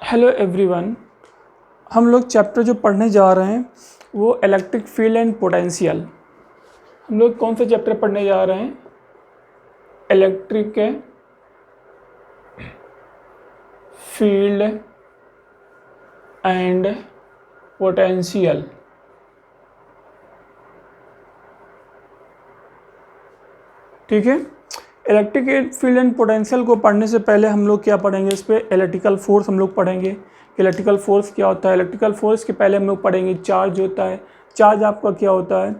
Hello everyone. हम लोग chapter जो पढ़ने जा रहे हैं वो इलेक्ट्रिक फील्ड एंड पोटेंशियल। हम लोग कौन सा चैप्टर पढ़ने जा रहे हैं? Electric field and potential. ठीक है। इलेक्ट्रिक फील्ड एंड पोटेंशियल को पढ़ने से पहले हम लोग क्या पढ़ेंगे? इस पर इलेक्ट्रिकल फोर्स हम लोग पढ़ेंगे। इलेक्ट्रिकल फोर्स क्या होता है? इलेक्ट्रिकल फोर्स के पहले हम लोग पढ़ेंगे चार्ज होता है। चार्ज आपका क्या होता है?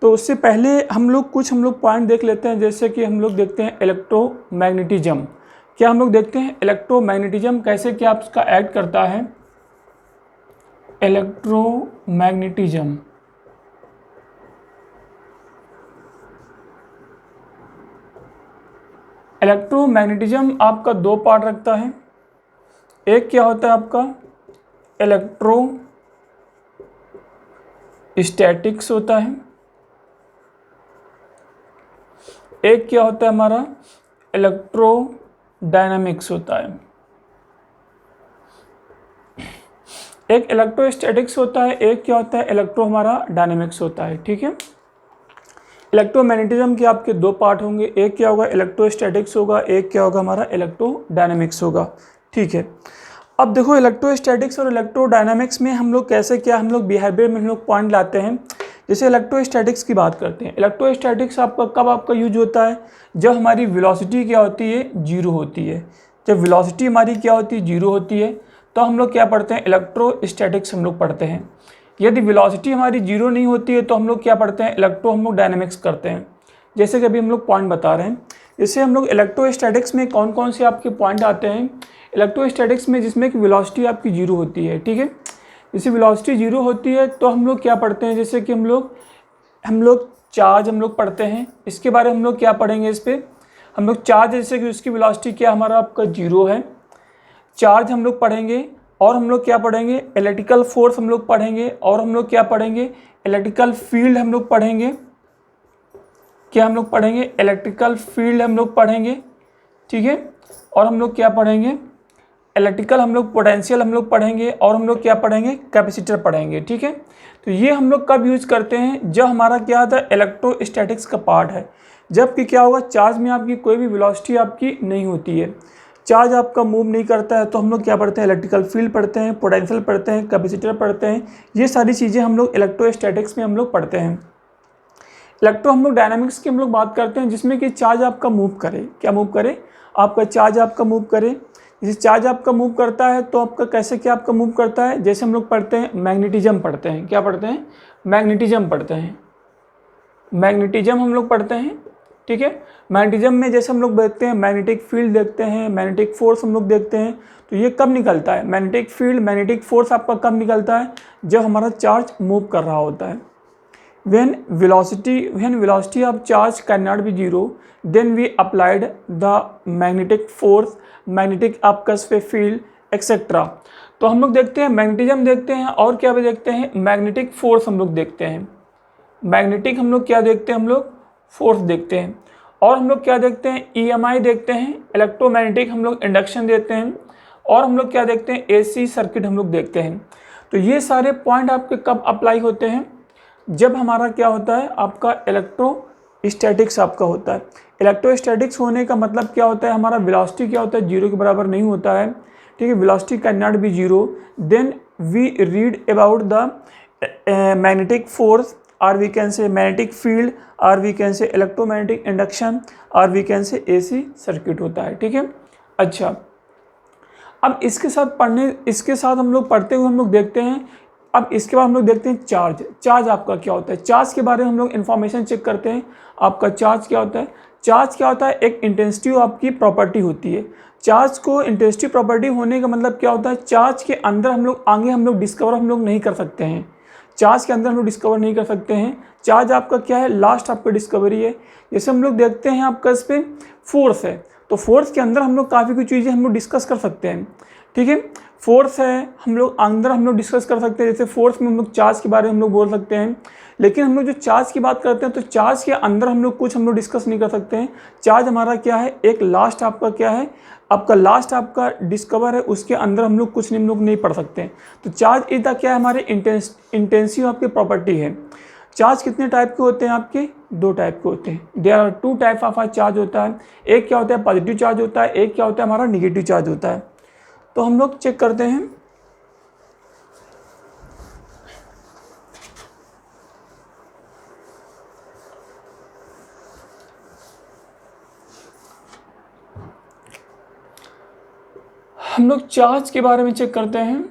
तो उससे पहले हम लोग पॉइंट देख लेते हैं। जैसे कि हम लोग देखते हैं इलेक्ट्रोमैग्नेटिज्म। क्या हम लोग देखते हैं इलेक्ट्रोमैग्नेटिज्म कैसे क्या उसका एक्ट करता है? इलेक्ट्रोमैग्नेटिज्म इलेक्ट्रोमैग्नेटिज्म आपका दो पार्ट रखता है। एक क्या होता है आपका इलेक्ट्रोस्टैटिक्स होता है। एक क्या होता है हमारा इलेक्ट्रोडायनामिक्स होता है। एक इलेक्ट्रोस्टैटिक्स होता है, एक क्या होता है इलेक्ट्रो डायनामिक्स होता है। ठीक है। इलेक्ट्रोमैग्नेटिज्म के आपके दो पार्ट होंगे। एक क्या होगा इलेक्ट्रोस्टैटिक्स होगा, एक क्या होगा हमारा इलेक्ट्रोडायनामिक्स होगा। ठीक है। अब देखो इलेक्ट्रोस्टैटिक्स और इलेक्ट्रोडायनामिक्स में हम लोग कैसे क्या हम लोग बिहेवियर में हम लोग पॉइंट लाते हैं। जैसे इलेक्ट्रोस्टैटिक्स की बात करते हैं। इलेक्ट्रोस्टैटिक्स आपका कब आपका यूज होता है? जब हमारी वेलोसिटी क्या होती है? जीरो होती है। जब वेलोसिटी हमारी क्या होती है? जीरो होती है, तो हम लोग क्या पढ़ते हैं? इलेक्ट्रोस्टैटिक्स हम लोग पढ़ते हैं। यदि वेलोसिटी हमारी जीरो नहीं होती है तो हम लोग क्या पढ़ते हैं? हम लोग डायनामिक्स करते हैं। जैसे कि अभी हम लोग पॉइंट बता रहे हैं। जैसे हम लोग इलेक्ट्रोस्टैटिक्स में कौन कौन से आपके पॉइंट आते हैं? इलेक्ट्रोस्टैटिक्स में जिसमें कि वेलोसिटी आपकी जीरो होती है। ठीक है। जैसे वेलोसिटी जीरो होती है तो हम लोग क्या पढ़ते हैं? जैसे कि हम लोग चार्ज हम लोग पढ़ते हैं। इसके बारे में हम लोग क्या पढ़ेंगे? इस पर हम लोग चार्ज जैसे कि उसकी वेलोसिटी क्या हमारा आपका जीरो है, चार्ज हम लोग पढ़ेंगे। और हम लोग क्या पढ़ेंगे? इलेक्ट्रिकल फोर्स हम लोग पढ़ेंगे। और हम लोग क्या पढ़ेंगे? इलेक्ट्रिकल फील्ड हम लोग पढ़ेंगे। क्या हम लोग पढ़ेंगे? इलेक्ट्रिकल फील्ड हम लोग पढ़ेंगे। ठीक है। और हम लोग क्या पढ़ेंगे? इलेक्ट्रिकल हम लोग पोटेंशियल हम लोग पढ़ेंगे। और हम लोग क्या पढ़ेंगे? कैपेसिटर पढ़ेंगे। ठीक है। तो ये हम लोग कब यूज करते हैं? जब हमारा क्या होता है? इलेक्ट्रोस्टैटिक्स का पार्ट है। जबकि क्या होगा? चार्ज में आपकी कोई भी वेलोसिटी आपकी नहीं होती है, चार्ज आपका मूव नहीं करता है, तो हम लोग क्या पढ़ते हैं? इलेक्ट्रिकल फील्ड पढ़ते हैं, पोटेंशियल पढ़ते हैं, कैपेसिटर पढ़ते हैं। ये सारी चीज़ें हम लोग इलेक्ट्रोस्टैटिक्स में हम लोग पढ़ते हैं। हम लोग डायनामिक्स की हम लोग बात करते हैं, जिसमें कि चार्ज आपका मूव करे। क्या मूव करे? आपका चार्ज आपका मूव करे। जैसे चार्ज आपका मूव करता है तो आपका कैसे क्या आपका मूव करता है? जैसे हम लोग पढ़ते हैं मैग्नेटिज्म पढ़ते हैं। क्या पढ़ते हैं? मैग्नेटिज्म पढ़ते हैं। मैग्नेटिज्म हम लोग पढ़ते हैं। ठीक है। मैग्नेटिज्म में जैसे हम लोग देखते हैं मैग्नेटिक फील्ड देखते हैं, मैग्नेटिक फोर्स हम लोग देखते हैं। तो ये कब निकलता है? मैग्नेटिक फील्ड मैग्नेटिक फोर्स आपका कब निकलता है? जब हमारा चार्ज मूव कर रहा होता है। when velocity of charge cannot be zero, then we applied the magnetic force, magnetic आपका फील्ड एक्सेट्रा। तो हम लोग देखते हैं मैग्नेटिज्म देखते हैं, और क्या भी देखते हैं? मैग्नेटिक फोर्स हम लोग देखते हैं। मैग्नेटिक हम लोग क्या देखते हैं? हम लोग फोर्स देखते हैं। और हम लोग क्या देखते हैं? EMI देखते हैं। इलेक्ट्रोमैग्नेटिक हम लोग इंडक्शन देते हैं। और हम लोग क्या देखते हैं? AC सर्किट हम लोग देखते हैं। तो ये सारे पॉइंट आपके कब अप्लाई होते हैं? जब हमारा क्या होता है? आपका इलेक्ट्रोस्टैटिक्स आपका होता है। इलेक्ट्रोस्टैटिक्स होने का मतलब क्या होता है? हमारा वेलोसिटी क्या होता है? जीरो के बराबर नहीं होता है। ठीक है। Velocity can not be zero, then we read about the magnetic force, और we can say magnetic field, और we can say electromagnetic induction, और we can say AC circuit होता है। ठीक है। अच्छा, अब इसके साथ हम लोग पढ़ते हुए हम लोग देखते हैं। अब इसके बाद हम लोग देखते हैं चार्ज। चार्ज आपका क्या होता है? चार्ज के बारे में हम लोग इन्फॉर्मेशन चेक करते हैं। आपका चार्ज क्या होता है? चार्ज क्या होता है? एक इंटेंसिटी आपकी प्रॉपर्टी होती है। चार्ज को इंटेंसिटी प्रॉपर्टी होने का मतलब क्या होता है? चार्ज के अंदर हम लोग डिस्कवर हम लोग नहीं कर सकते हैं। चार्ज के अंदर हम लोग डिस्कवर नहीं कर सकते हैं। चार्ज आपका क्या है? लास्ट आपका डिस्कवरी है। जैसे हम लोग देखते हैं आपका इस पर फोर्स है, तो फोर्स के अंदर हम लोग काफ़ी कुछ चीज़ें हम लोग डिस्कस कर सकते हैं। ठीक है। फोर्स है, हम लोग डिस्कस कर सकते हैं। जैसे फोर्स में हम लोग चार्ज के बारे में हम लोग बोल सकते हैं। लेकिन हम लोग जो चार्ज की बात करते हैं तो चार्ज के अंदर हम लोग कुछ हम लोग डिस्कस नहीं कर सकते हैं। चार्ज हमारा क्या है, एक लास्ट आपका क्या है, आपका लास्ट आपका डिस्कवर है, उसके अंदर हम लोग कुछ नहीं हम लोग नहीं पढ़ सकते हैं। तो चार्ज इज द क्या है, हमारे इंटेंसिव आपकी प्रॉपर्टी है। चार्ज कितने टाइप के होते हैं आपके, दो टाइप के होते हैं। There are two type of charge होता है। एक क्या होता है, पॉजिटिव चार्ज होता है, एक क्या होता है हमारा निगेटिव चार्ज होता है। तो हम लोग चेक करते हैं। हम लोग चार्ज के बारे में चेक करते हैं।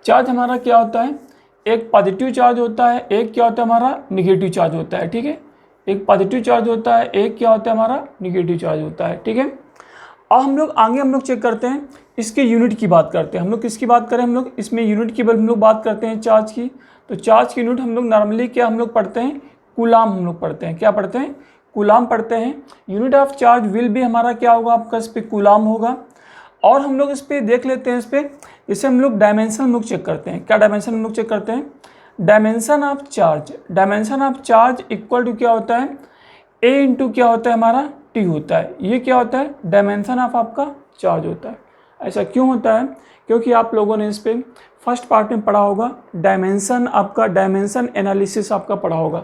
चार्ज हमारा क्या होता है, एक पॉजिटिव चार्ज होता है, एक क्या होता है हमारा निगेटिव चार्ज होता है। ठीक है, एक पॉजिटिव चार्ज होता है, एक क्या होता है हमारा निगेटिव चार्ज होता है। ठीक है, अब हम लोग आगे हम लोग चेक करते हैं, इसके यूनिट की बात करते हैं। हम लोग किसकी बात करें, हम लोग इसमें यूनिट की हम लोग बात करते हैं चार्ज की। तो चार्ज की यूनिट हम लोग नॉर्मली क्या हम लोग पढ़ते हैं, कूलाम हम लोग पढ़ते हैं। क्या पढ़ते हैं, कूलाम पढ़ते हैं। यूनिट ऑफ चार्ज विल भी हमारा क्या होगा आपका, इस पर कूलाम होगा। और हम लोग इस पर देख लेते हैं, इस पर जैसे हम लोग डायमेंशन हम लोग चेक करते हैं। क्या डायमेंशन हम लोग चेक करते हैं, dimension of charge. Dimension of charge equal to क्या होता है, ए इंटू क्या होता है हमारा, टी होता है। ये क्या होता है, डायमेंशन ऑफ आपका चार्ज होता है। ऐसा क्यों होता है, क्योंकि आप लोगों ने इस पर फर्स्ट पार्ट में पढ़ा होगा, डायमेंशन आपका, डायमेंशन एनालिसिस आपका पढ़ा होगा।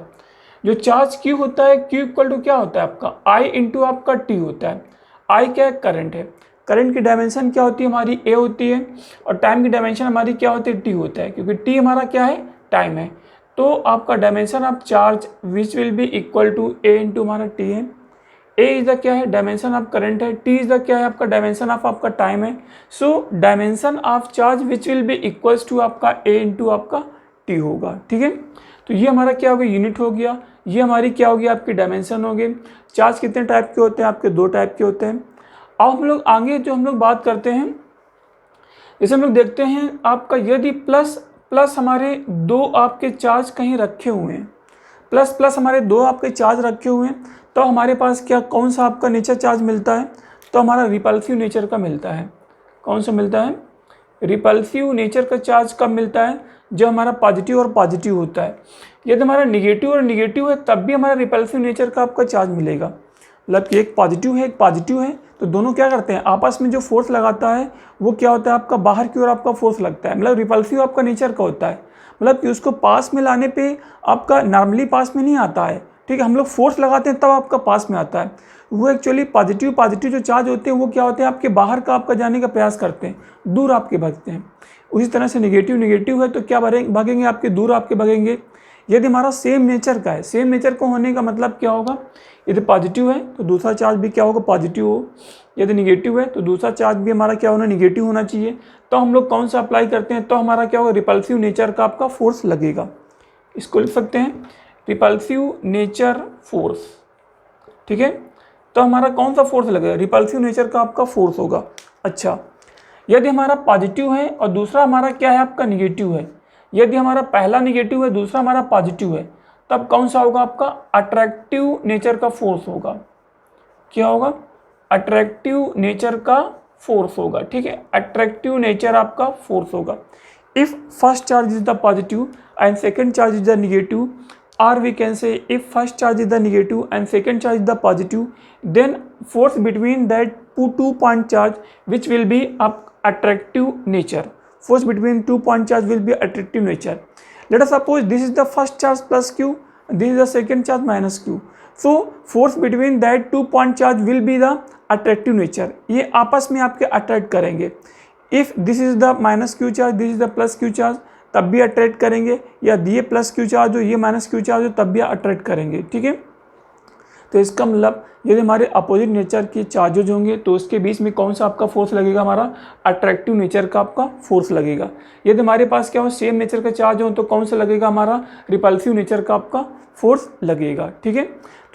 जो चार्ज क्यू होता है, क्यू इक्वल टू क्या होता है आपका, आई इंटू आपका टी होता है। आई क्या है, करंट है। करंट की डायमेंशन क्या होती है हमारी, ए होती है। और टाइम की डायमेंशन हमारी क्या होती है, टी होता है, क्योंकि टी हमारा क्या है, टाइम है। तो आपका dimension of charge which will be equal to A into हमारा टी है। ए इज द क्या है, डायमेंशन ऑफ करंट है। टी इज द क्या है आपका, डायमेंशन ऑफ आपका टाइम है। So dimension of charge which will be equals to आपका ए इंटू आपका टी होगा। ठीक है, तो ये हमारा क्या हो गया, यूनिट हो गया। ये हमारी क्या होगी, आपकी डायमेंशन हो गई। चार्ज कितने टाइप के होते हैं आपके, दो टाइप के होते हैं। अब हम लोग आगे जो हम लोग बात करते हैं, जैसे हम लोग देखते हैं आपका, यदि प्लस प्लस हमारे दो आपके चार्ज कहीं रखे हुए हैं, प्लस प्लस हमारे दो आपके चार्ज रखे हुए हैं, तो हमारे पास क्या, कौन सा आपका नेचर चार्ज मिलता है, तो हमारा रिपल्सिव नेचर का मिलता है। कौन सा मिलता है, रिपल्सिव नेचर का चार्ज कब मिलता है, जब हमारा पॉजिटिव और पॉजिटिव होता है। यदि हमारा निगेटिव और निगेटिव है तब भी हमारा रिपल्सिव नेचर का आपका चार्ज मिलेगा। मतलब कि एक पॉजिटिव है, एक पॉजिटिव है, तो दोनों क्या करते हैं, आपस में जो फोर्स लगाता है वो क्या होता है आपका, बाहर की ओर आपका फोर्स लगता है। मतलब रिपल्सिव आपका नेचर का होता है, मतलब कि उसको पास में लाने पे आपका नॉर्मली पास में नहीं आता है। ठीक है, हम लोग फोर्स लगाते हैं तब आपका पास में आता है। वो एक्चुअली पॉजिटिव पॉजिटिव जो चार्ज होते हैं वो क्या होते हैं, आपके बाहर का आपका जाने का प्रयास करते हैं, दूर आपके भागते हैं। उसी तरह से निगेटिव निगेटिव है तो क्या भागेंगे आपके, दूर आपके भागेंगे। यदि हमारा सेम नेचर का है, सेम नेचर को होने का मतलब क्या होगा, यदि पॉजिटिव है तो दूसरा चार्ज भी क्या होगा, पॉजिटिव हो। यदि निगेटिव है तो दूसरा चार्ज भी हमारा क्या होना, निगेटिव होना चाहिए। तो हम लोग कौन सा अप्लाई करते हैं, तो हमारा क्या होगा, रिपल्सिव नेचर का आपका फोर्स लगेगा। इसको लिख सकते हैं रिपल्सिव नेचर फोर्स। ठीक है, तो हमारा कौन सा फोर्स लगेगा, रिपल्सिव नेचर का आपका फोर्स होगा। अच्छा, यदि हमारा पॉजिटिव है और दूसरा हमारा क्या है आपका, निगेटिव है, यदि हमारा पहला निगेटिव है दूसरा हमारा पॉजिटिव है, तब कौन सा होगा आपका, अट्रैक्टिव नेचर का फोर्स होगा। क्या होगा, अट्रैक्टिव नेचर का फोर्स होगा। ठीक है, अट्रैक्टिव नेचर आपका फोर्स होगा। If first charge is the positive and second charge is the negative, or we can say if first charge is the negative and second charge is the positive, then force between that two point charge which will be of attractive nature. Force between 2 point charge will be attractive nature. Let us suppose this is the first charge plus q, this is the second charge minus q. So force between that 2 point charge will be the attractive nature. ये आपस में आपके attract करेंगे। If this is the minus q charge, this is the plus q charge, तब भी attract करेंगे, या ये प्लस क्यू चार्ज हो ये माइनस क्यू चार्ज हो तब भी अट्रैक्ट करेंगे। ठीक है, तो इसका मतलब यदि हमारे अपोजिट नेचर के चार्जेज होंगे तो उसके बीच में कौन सा आपका फोर्स लगेगा, हमारा अट्रैक्टिव नेचर का आपका फोर्स लगेगा। यदि हमारे पास क्या हो, सेम नेचर का चार्ज हो तो कौन सा लगेगा, हमारा रिपल्सिव नेचर का आपका फोर्स लगेगा। ठीक है,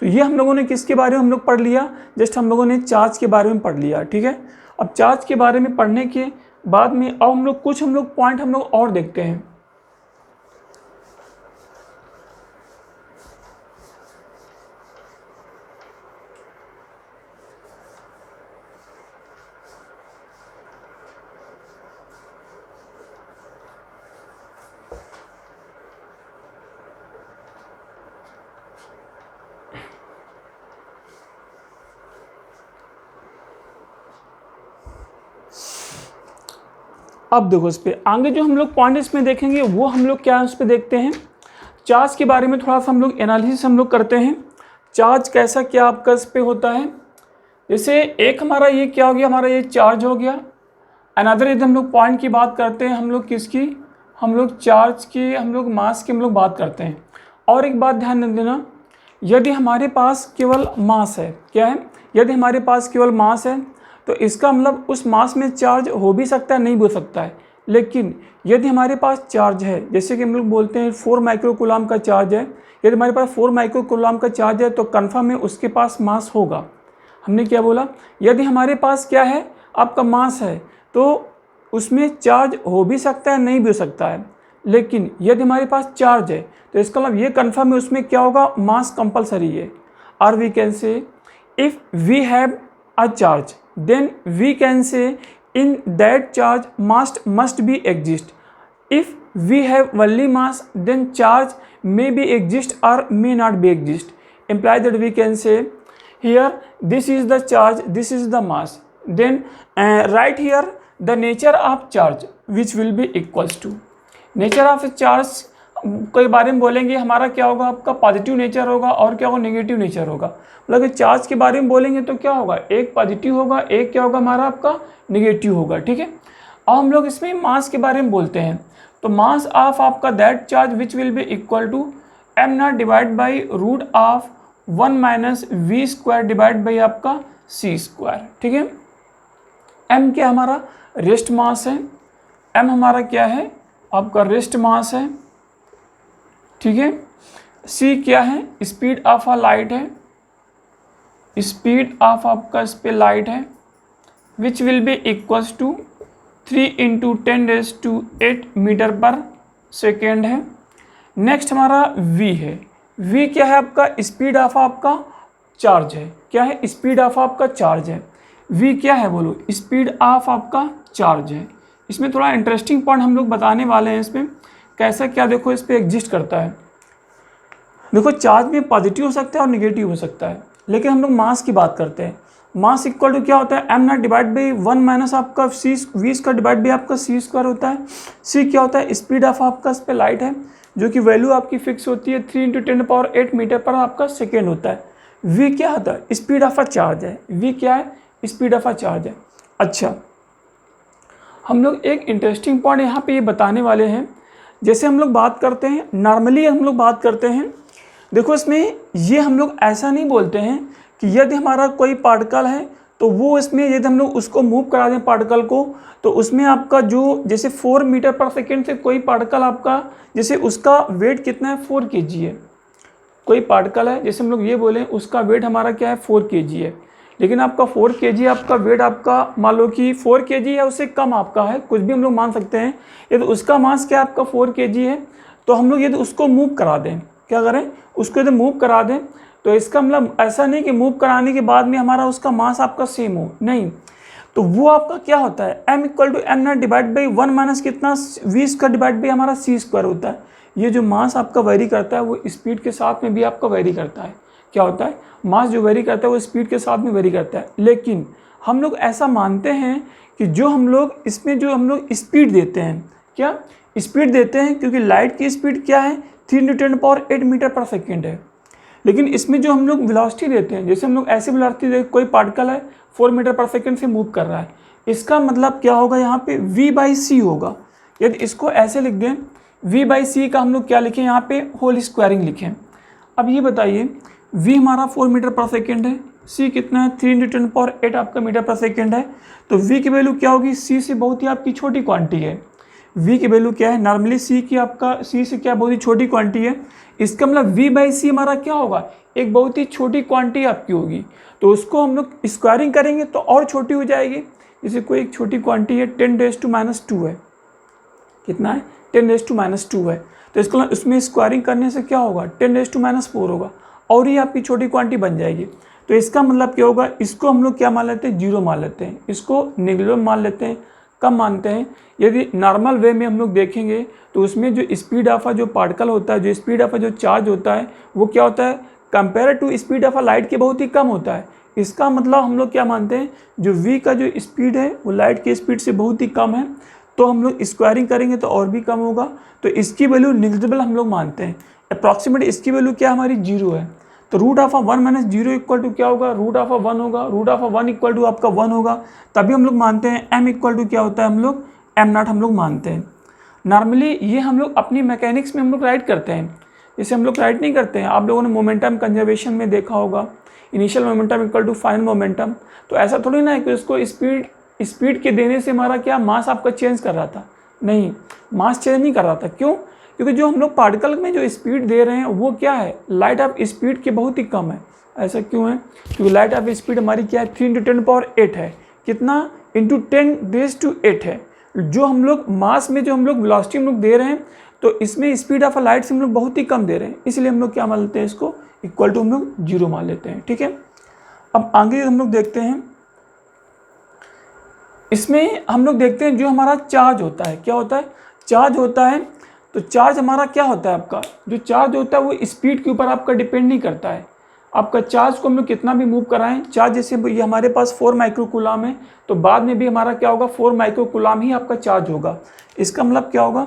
तो ये हम लोगों ने किसके बारे में हम लोग पढ़ लिया, जस्ट हम लोगों ने चार्ज के बारे में पढ़ लिया। ठीक है, अब चार्ज के बारे में पढ़ने के बाद में अब हम लोग कुछ पॉइंट हम लोग और देखते हैं। अब देखो इस पर आगे जो हम लोग पॉइंट इसमें देखेंगे वो हम लोग क्या है उस पर देखते हैं। चार्ज के बारे में थोड़ा सा हम लोग एनालिसिस हम लोग करते हैं। चार्ज कैसा क्या आपका इस पर होता है। जैसे एक हमारा ये क्या हो गया, हमारा ये चार्ज हो गया। अनदर यदि हम लोग पॉइंट की बात करते हैं, हम लोग किसकी, हम लोग चार्ज की, हम लोग मास की हम लोग बात करते हैं। और एक बात ध्यान देना, यदि हमारे पास केवल मास है, क्या है, यदि हमारे पास केवल मास है तो इसका मतलब उस मास में चार्ज हो भी सकता है, नहीं हो सकता है। लेकिन यदि हमारे पास चार्ज है, जैसे कि हम लोग बोलते हैं 4 माइक्रोकूलम का चार्ज है, यदि हमारे पास 4 माइक्रोकूलम का चार्ज है तो कन्फर्म है उसके पास मास होगा। हमने क्या बोला, यदि हमारे पास क्या है, आपका मास है तो उसमें चार्ज हो भी सकता है, नहीं भी हो सकता है। लेकिन यदि हमारे पास चार्ज है तो इसका मतलब ये कन्फर्म है उसमें क्या होगा, मास कंपलसरी है। और we can say if we have a charge then we can say in that charge must be exist. If we have only mass then charge may be exist or may not be exist. Imply that we can say here this is the charge, this is the mass, then write here the nature of charge which will be equals to nature of charge के बारे में बोलेंगे, हमारा क्या होगा, आपका positive nature होगा और क्या होगा, नेगेटिव नेचर होगा। मतलब चार्ज के बारे में बोलेंगे तो क्या होगा, एक पॉजिटिव होगा, एक क्या होगा हमारा आपका नेगेटिव होगा, ठीक है। अब हम लोग इसमें मास के बारे में बोलते हैं तो मास ऑफ आपका that charge which will be equal to M not divide by root of 1 minus V square divide by आपका सी स्क्वायर, ठीक है। एम क्या हमारा रेस्ट मास है, एम हमारा क्या है आपका रेस्ट मास है, ठीक है। सी क्या है, स्पीड ऑफ अ लाइट है, स्पीड ऑफ आपका इस पे लाइट है, which will be equals to 3 × 10⁸ metre पर सेकेंड है। नेक्स्ट हमारा v है, v क्या है आपका स्पीड ऑफ आपका चार्ज है, क्या है स्पीड ऑफ आपका चार्ज है। v क्या है बोलो, स्पीड ऑफ आपका चार्ज है। इसमें थोड़ा इंटरेस्टिंग पॉइंट हम लोग बताने वाले हैं, इसमें कैसा क्या देखो इस पर एग्जिस्ट करता है। देखो चार्ज में पॉजिटिव हो सकता है और निगेटिव हो सकता है, लेकिन हम लोग मास की बात करते हैं। मास इक्वल टू क्या होता है, M not divide by 1 minus आपका सी वी स्क्वायर डिवाइड बाई आपका सी स्क्वायर होता है। सी क्या होता है, स्पीड ऑफ आपका इस पे लाइट है, जो कि वैल्यू आपकी फिक्स होती है 3 × 10⁸ मीटर पर आपका सेकेंड होता है। वी क्या होता है, स्पीड ऑफ अ चार्ज है, वी क्या है, स्पीड ऑफ अ चार्ज है। अच्छा, हम लोग एक इंटरेस्टिंग पॉइंट यहाँ पे ये बताने वाले हैं। जैसे हम लोग बात करते हैं, नॉर्मली हम लोग बात करते हैं, देखो इसमें ये हम लोग ऐसा नहीं बोलते हैं कि यदि हमारा कोई पार्टिकल है तो वो इसमें यदि हम लोग उसको मूव करा दें पार्टिकल को, तो उसमें आपका जो जैसे 4 मीटर पर सेकेंड से कोई पार्टिकल आपका जैसे उसका वेट कितना है 4 kg है। कोई पार्टिकल है जैसे हम लोग ये बोलें उसका वेट हमारा क्या है 4 kg है, लेकिन आपका 4 kg आपका वेट आपका मान लो कि 4 kg है, उससे कम आपका है, कुछ भी हम लोग मान सकते हैं। यदि उसका मास क्या आपका 4 kg है तो हम लोग यदि उसको मूव करा दें, क्या करें, उसको यदि मूव करा दें तो इसका मतलब ऐसा नहीं कि मूव कराने के बाद में हमारा उसका मास आपका सेम हो, नहीं। तो वो आपका क्या होता है, m equal to M not divide by 1 minus कितना वी स्क्वायर डिवाइड बाई हमारा सी स्क्वायर होता है। ये जो मास आपका वेरी करता है वो स्पीड के साथ में भी आपका वेरी करता है। क्या होता है, मास जो वेरी करता है वो स्पीड के साथ में वेरी करता है। लेकिन हम लोग ऐसा मानते हैं कि जो हम लोग इसमें जो हम लोग स्पीड देते हैं, क्या स्पीड देते हैं, क्योंकि लाइट की स्पीड क्या है 3 × 10⁸ मीटर पर सेकेंड है। लेकिन इसमें जो हम लोग वेलोसिटी देते हैं, जैसे हम लोग ऐसे वेलोसिटी देते, कोई पार्टिकल है 4 मीटर पर सेकेंड से मूव कर रहा है, इसका मतलब क्या होगा, यहाँ पे v/c होगा। यदि इसको ऐसे लिख दें, v/c का हम लोग क्या लिखें, यहाँ पे होल स्क्वायरिंग लिखें। अब ये बताइए, v हमारा 4 मीटर पर सेकेंड है, c कितना है 3 × 10⁸ आपका मीटर पर सेकेंड है, तो v की वैल्यू क्या होगी, c से बहुत ही आपकी छोटी क्वांटिटी है। v की वैल्यू क्या है, नॉर्मली c की आपका c से क्या बहुत ही छोटी क्वांटिटी है, इसका मतलब v/c हमारा क्या होगा, एक बहुत ही छोटी क्वांटिटी आपकी होगी। तो उसको हम लोग स्क्वायरिंग करेंगे तो और छोटी हो जाएगी। जैसे कोई एक छोटी क्वांटिटी है 10⁻² है, कितना है 10⁻² है, तो इसको उसमें स्क्वायरिंग करने से क्या होगा 10⁻4 होगा, और ये आपकी छोटी क्वांटिटी बन जाएगी। तो इसका मतलब क्या होगा, इसको हम लोग क्या मान लेते हैं, 0 मान लेते हैं, इसको नेगेटिव मान लेते हैं, कम मानते हैं। यदि नॉर्मल वे में हम लोग देखेंगे तो उसमें जो स्पीड ऑफ जो पार्टिकल होता है, जो स्पीड ऑफ जो चार्ज होता है, वो क्या होता है, compare to speed of light के बहुत ही कम होता है। इसका मतलब हम लोग क्या मानते हैं, जो v का जो स्पीड है वो लाइट की स्पीड से बहुत ही कम है। तो हम लोग स्क्वायरिंग करेंगे तो और भी कम होगा, तो इसकी वैल्यू निग्लिजिबल हम लोग मानते हैं। अप्रॉक्सीमेट इसकी वैल्यू क्या हमारी 0 है, तो root of 1 minus 0 equal to क्या होगा, रूट ऑफ 1 होगा, रूट ऑफ 1 इक्वल टू आपका 1 होगा, तभी हम लोग मानते हैं m इक्वल टू क्या होता है, हम लोग m0 हम लोग मानते हैं। नॉर्मली ये हम लोग अपनी मैकेनिक्स में हम लोग राइट करते हैं, इसे हम लोग राइट नहीं करते हैं। आप लोगों ने मोमेंटम कंजर्वेशन में देखा होगा, initial momentum equal to final momentum, तो ऐसा थोड़ी ना है कि उसको स्पीड के देने से हमारा क्या मास आपका चेंज कर रहा था, नहीं, मास चेंज नहीं कर रहा था। क्यों? क्योंकि जो हम लोग पार्टिकल में जो स्पीड दे रहे हैं वो क्या है, लाइट ऑफ स्पीड के बहुत ही कम है। ऐसा क्यों है? क्योंकि लाइट ऑफ स्पीड हमारी क्या है, 3 × 10⁸ है, कितना, इंटू 10⁸ है। जो हम लोग मास में जो हम लोग वेलोसिटी हम लोग दे रहे हैं, तो इसमें स्पीड ऑफ लाइट से हम लोग बहुत ही कम दे रहे हैं, इसलिए हम लोग क्या मान लेते हैं, इसको इक्वल टू हम लोग 0 मान लेते हैं। ठीक है, अब आगे हम लोग देखते हैं, इसमें हम लोग देखते हैं जो हमारा चार्ज होता है, क्या होता है, चार्ज होता है। तो चार्ज हमारा क्या होता है, आपका जो चार्ज होता है वो स्पीड के ऊपर आपका डिपेंड नहीं करता है। आपका चार्ज को हम लोग कितना भी मूव कराएं, चार्ज जैसे ये हमारे पास 4 माइक्रोकूलम है, तो बाद में भी हमारा क्या होगा, 4 माइक्रोकूलम ही आपका चार्ज होगा। इसका मतलब क्या होगा,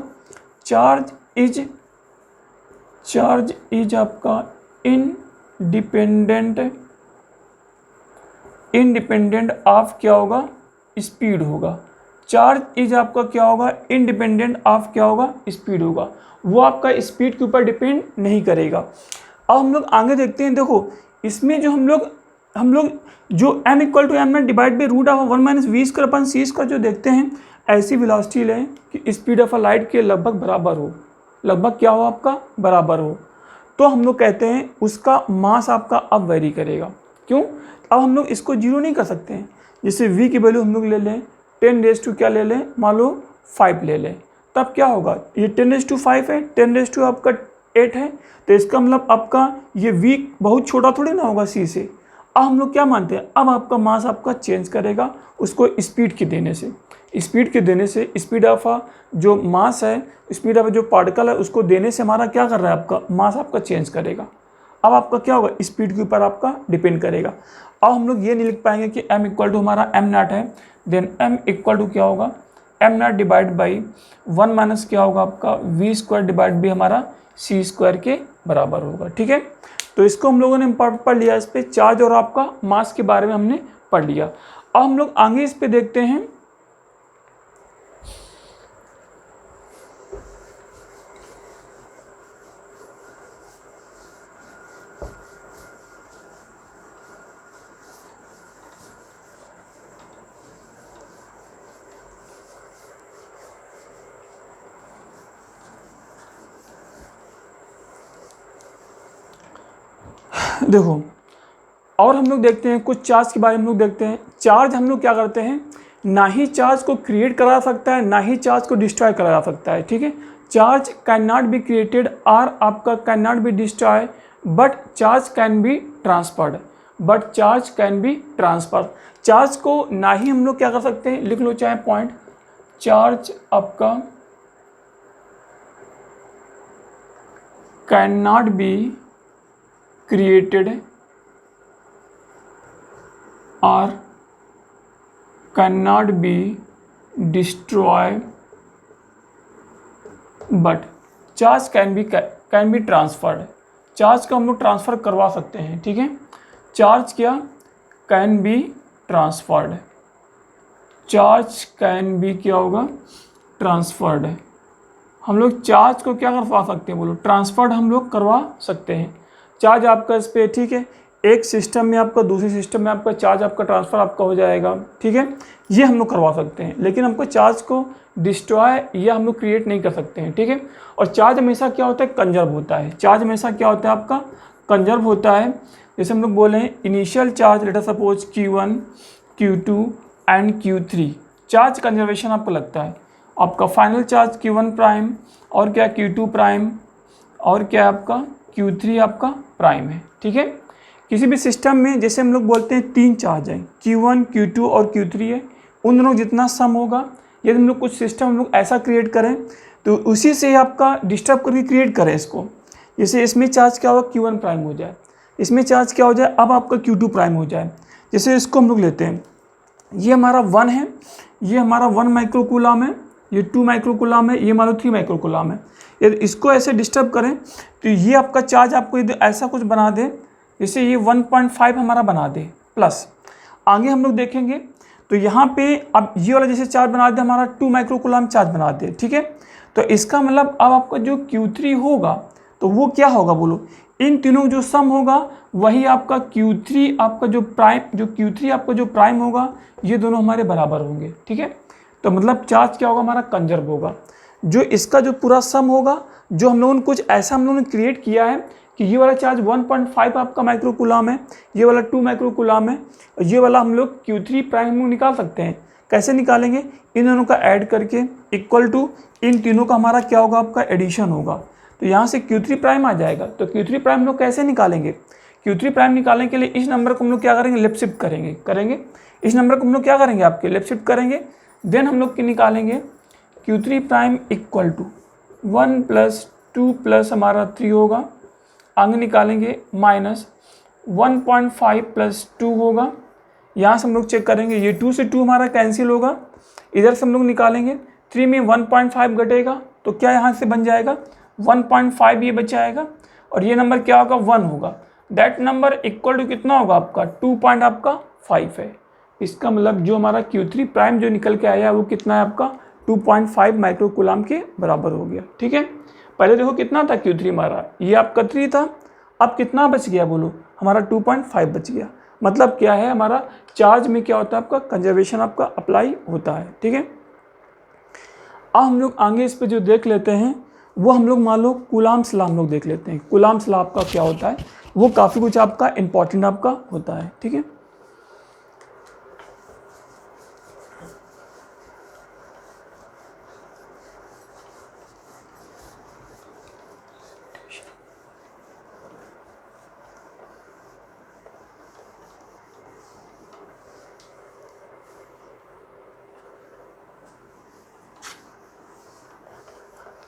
चार्ज इज आपका इंडिपेंडेंट ऑफ क्या होगा, स्पीड होगा। चार्ज इज आपका क्या होगा, इंडिपेंडेंट ऑफ क्या होगा, स्पीड होगा, वो आपका स्पीड के ऊपर डिपेंड नहीं करेगा। अब हम लोग आगे देखते हैं, देखो इसमें जो हम लोग जो m equal to m0 divide by root of 1 minus v² जो देखते हैं, ऐसी वेलोसिटी लें कि स्पीड ऑफ लाइट के लगभग बराबर हो, लगभग क्या हो आपका, बराबर हो, तो हम लोग कहते हैं उसका मास आपका अब वेरी करेगा। क्यों? अब हम लोग इसको 0 नहीं कर सकते हैं, जैसे v की वैल्यू हम लोग ले लें 10⁻² क्या ले लें, मान लो 5 ले लें, तब क्या होगा, ये 10⁻5 है, 10⁻² आपका 8 है, तो इसका मतलब आपका ये v बहुत छोटा थोड़ी ना होगा c से। अब हम लोग क्या मानते हैं, अब आपका मास आपका चेंज करेगा उसको स्पीड के देने से, स्पीड ऑफ जो मास है, स्पीड ऑफ जो पार्टिकल है उसको देने से हमारा क्या कर रहा है, आपका मास आपका चेंज करेगा। अब आपका क्या होगा, स्पीड के ऊपर आपका डिपेंड करेगा। अब हम लोग ये नहीं लिख पाएंगे कि m इक्वल टू हमारा m0 है, देन m इक्वल टू क्या होगा, m0 डिवाइड बाई 1 माइनस क्या होगा आपका v² डिवाइड बाई हमारा c² के बराबर होगा। ठीक है, तो इसको हम लोगों ने पढ़ लिया, इस पे चार्ज और आपका मास के बारे में हमने पढ़ लिया। अब हम लोग आगे इस पे देखते हैं, देखो और हम लोग देखते हैं कुछ चार्ज के बारे में हम लोग देखते हैं। चार्ज हम लोग क्या करते हैं, ना ही चार्ज को क्रिएट करा सकता है, ना ही चार्ज को डिस्ट्रॉय करा जा सकता है। ठीक है, charge can not be created और आपका can not be destroy, but charge can be transferred, charge को ना ही हम लोग क्या कर सकते हैं, लिख लो चाहे पॉइंट, चार्ज आपका can not B created or cannot be destroyed, but charge can be transferred, charge को हम लोग ट्रांसफ़र करवा सकते हैं। ठीक है, चार्ज क्या, can be transferred, charge can be क्या होगा, ट्रांसफर्ड। हम लोग चार्ज को क्या करवा सकते हैं, बोलो, ट्रांसफर्ड हम लोग करवा सकते हैं। चार्ज आपका इस पर, ठीक है, एक सिस्टम में आपका दूसरे सिस्टम में आपका चार्ज आपका ट्रांसफ़र आपका हो जाएगा। ठीक है, ये हम लोग करवा सकते हैं, लेकिन हमको चार्ज को डिस्ट्रॉय या हम लोग क्रिएट नहीं कर सकते हैं। ठीक है, और चार्ज हमेशा क्या होता है, कंजर्व होता है। चार्ज हमेशा क्या होता है, आपका कंजर्व होता है। जैसे हम लोग बोले हैं initial charge, let us suppose Q1, Q2 and Q3, charge conservation आपको लगता है। आपका फाइनल चार्ज Q1 प्राइम और क्या Q2 प्राइम और क्या आपका Q3 आपका प्राइम है। ठीक है, किसी भी सिस्टम में जैसे हम लोग बोलते हैं 3 चार्ज हैं, Q1, Q2 और Q3 है, उन दोनों जितना सम होगा, यदि हम लोग कुछ सिस्टम हम लोग ऐसा क्रिएट करें तो उसी से आपका डिस्टर्ब करके क्रिएट करें इसको। जैसे इसमें चार्ज क्या होगा, Q1 प्राइम हो जाए, इसमें चार्ज क्या हो जाए, अब आपका Q2 प्राइम हो जाए। जैसे इसको हम लोग लेते हैं, ये हमारा 1 है, ये हमारा 1 माइक्रोकूलम है, ये 2 माइक्रोकुलाम है, ये मान लो 3 माइक्रोकुलाम है। यदि इसको ऐसे डिस्टर्ब करें तो ये आपका चार्ज आपको यदि ऐसा कुछ बना दे, जैसे ये 1.5 हमारा बना दे प्लस, आगे हम लोग देखेंगे तो यहाँ पे अब ये वाला जैसे चार्ज बना दे हमारा 2 माइक्रोकुलाम चार्ज बना दे, ठीक है। तो इसका मतलब अब आपका जो Q3 होगा तो वो क्या होगा बोलो, इन तीनों जो सम होगा वही आपका Q3 आपका जो Q3 आपका जो प्राइम होगा, ये दोनों हमारे बराबर होंगे, ठीक है। तो मतलब चार्ज क्या होगा हमारा, कंजर्व होगा। जो इसका जो पूरा सम होगा, जो हम लोगों ने कुछ ऐसा हम लोगों ने क्रिएट किया है कि ये वाला चार्ज 1.5 आपका माइक्रोकुलाम है, ये वाला 2 माइक्रोकुलाम है, और ये वाला हम लोग Q3 प्राइम हम लोग निकाल सकते हैं। कैसे निकालेंगे, इन दोनों का ऐड करके इक्वल टू इन तीनों का हमारा क्या होगा, आपका एडिशन होगा। तो यहाँ से Q3 प्राइम आ जाएगा। तो Q3 प्राइम हम लोग कैसे निकालेंगे, Q3 प्राइम निकालने के लिए इस नंबर को हम लोग क्या करेंगे, लेफ्ट शिफ्ट करेंगे इस नंबर को हम लोग क्या करेंगे, आपके लेफ्ट शिफ्ट करेंगे। देन हम लोग निकालेंगे Q3 प्राइम इक्वल टू 1 + 2 + हमारा 3 होगा, आगे निकालेंगे माइनस 1.5 + 2 होगा। यहाँ से हम लोग चेक करेंगे, ये 2 से 2 हमारा कैंसिल होगा, इधर से हम लोग निकालेंगे 3 में 1.5 घटेगा तो क्या यहाँ से बन जाएगा 1.5, ये बच जाएगा, और ये नंबर क्या होगा 1 होगा। दैट नंबर इक्वल टू कितना होगा आपका 2.5 है। इसका मतलब जो हमारा Q3 प्राइम जो निकल के आया वो कितना है आपका 2.5 माइक्रोकुलाम के बराबर हो गया, ठीक है। पहले देखो कितना था Q3 हमारा, ये आपका 3 था, अब कितना बच गया बोलो, हमारा 2.5 बच गया। मतलब क्या है, हमारा चार्ज में क्या होता है, आपका कंजर्वेशन आपका अप्लाई होता है, ठीक है। अब हम लोग आगे इस पे जो देख लेते हैं वो हम लोग मान लो कूलाम्स लॉ हम लोग देख लेते हैं। कूलाम्स लॉ आपका क्या होता है, वो काफ़ी कुछ आपका इंपॉर्टेंट आपका होता है, ठीक है।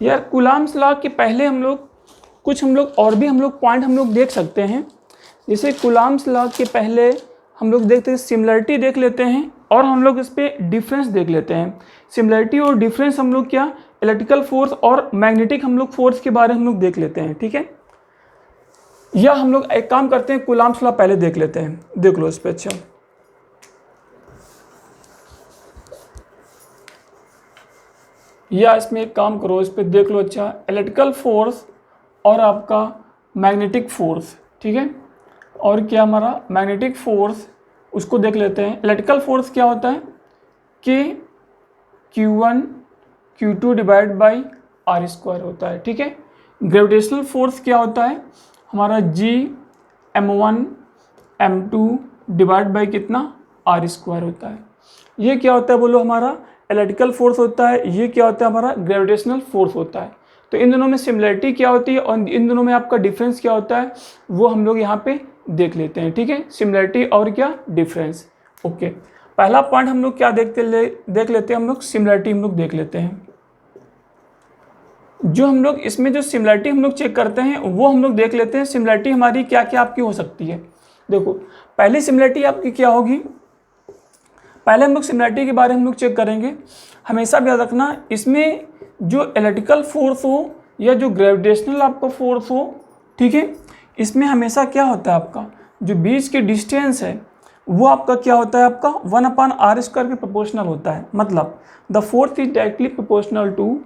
यार कूलाम्स लॉ के पहले हम लोग कुछ और भी पॉइंट हम लोग देख सकते हैं। जैसे कूलाम्स लॉ के पहले हम लोग देखते हैं सिमिलरिटी देख लेते हैं, और हम लोग इस पर डिफरेंस देख लेते हैं। सिमिलरिटी और डिफरेंस हम लोग क्या, इलेक्ट्रिकल फोर्स और मैग्नेटिक हम लोग फोर्स के बारे में हम लोग देख लेते हैं, ठीक है। या हम लोग एक काम करते हैं, कूलाम्स लॉ पहले देख लेते हैं, देख लो इस पर। अच्छा, या इसमें एक काम करो, इस पर देख लो। अच्छा, इलेक्ट्रिकल फोर्स और आपका मैग्नेटिक फोर्स, ठीक है। और क्या हमारा मैग्नेटिक फोर्स, उसको देख लेते हैं। इलेक्ट्रिकल फोर्स क्या होता है, के Q1 Q2 divide by R² होता है, ठीक है। ग्रेविटेशनल फोर्स क्या होता है हमारा, G M1 M2 divide by कितना R² होता है। ये क्या होता है बोलो, हमारा इलेक्ट्रिकल फोर्स होता है। ये क्या होता है, हमारा ग्रेविटेशनल फोर्स होता है। तो इन दोनों में सिमिलरिटी क्या होती है और इन दोनों में आपका डिफरेंस क्या होता है, वो हम लोग यहाँ पे देख लेते हैं, ठीक है। सिमिलरिटी और क्या, डिफरेंस। ओके, पहला पॉइंट हम लोग क्या देख लेते हैं, हम लोग सिमिलरिटी हम लोग देख लेते हैं। जो हम लोग इसमें जो सिमिलरिटी हम लोग चेक करते हैं वो हम लोग देख लेते हैं। सिमिलरिटी हमारी क्या क्या आपकी हो सकती है। देखो, पहली सिमिलरिटी आपकी क्या होगी, पहले हम लोग सिमिलरिटी के बारे में हम लोग चेक करेंगे। हमेशा याद रखना, इसमें जो इलेक्ट्रिकल फोर्स हो या जो ग्रेविटेशनल आपका फोर्स हो, ठीक है, इसमें हमेशा क्या होता है, आपका जो बीच के डिस्टेंस है वो आपका क्या होता है, आपका 1/r² के प्रोपोर्शनल होता है। मतलब the force is directly proportional to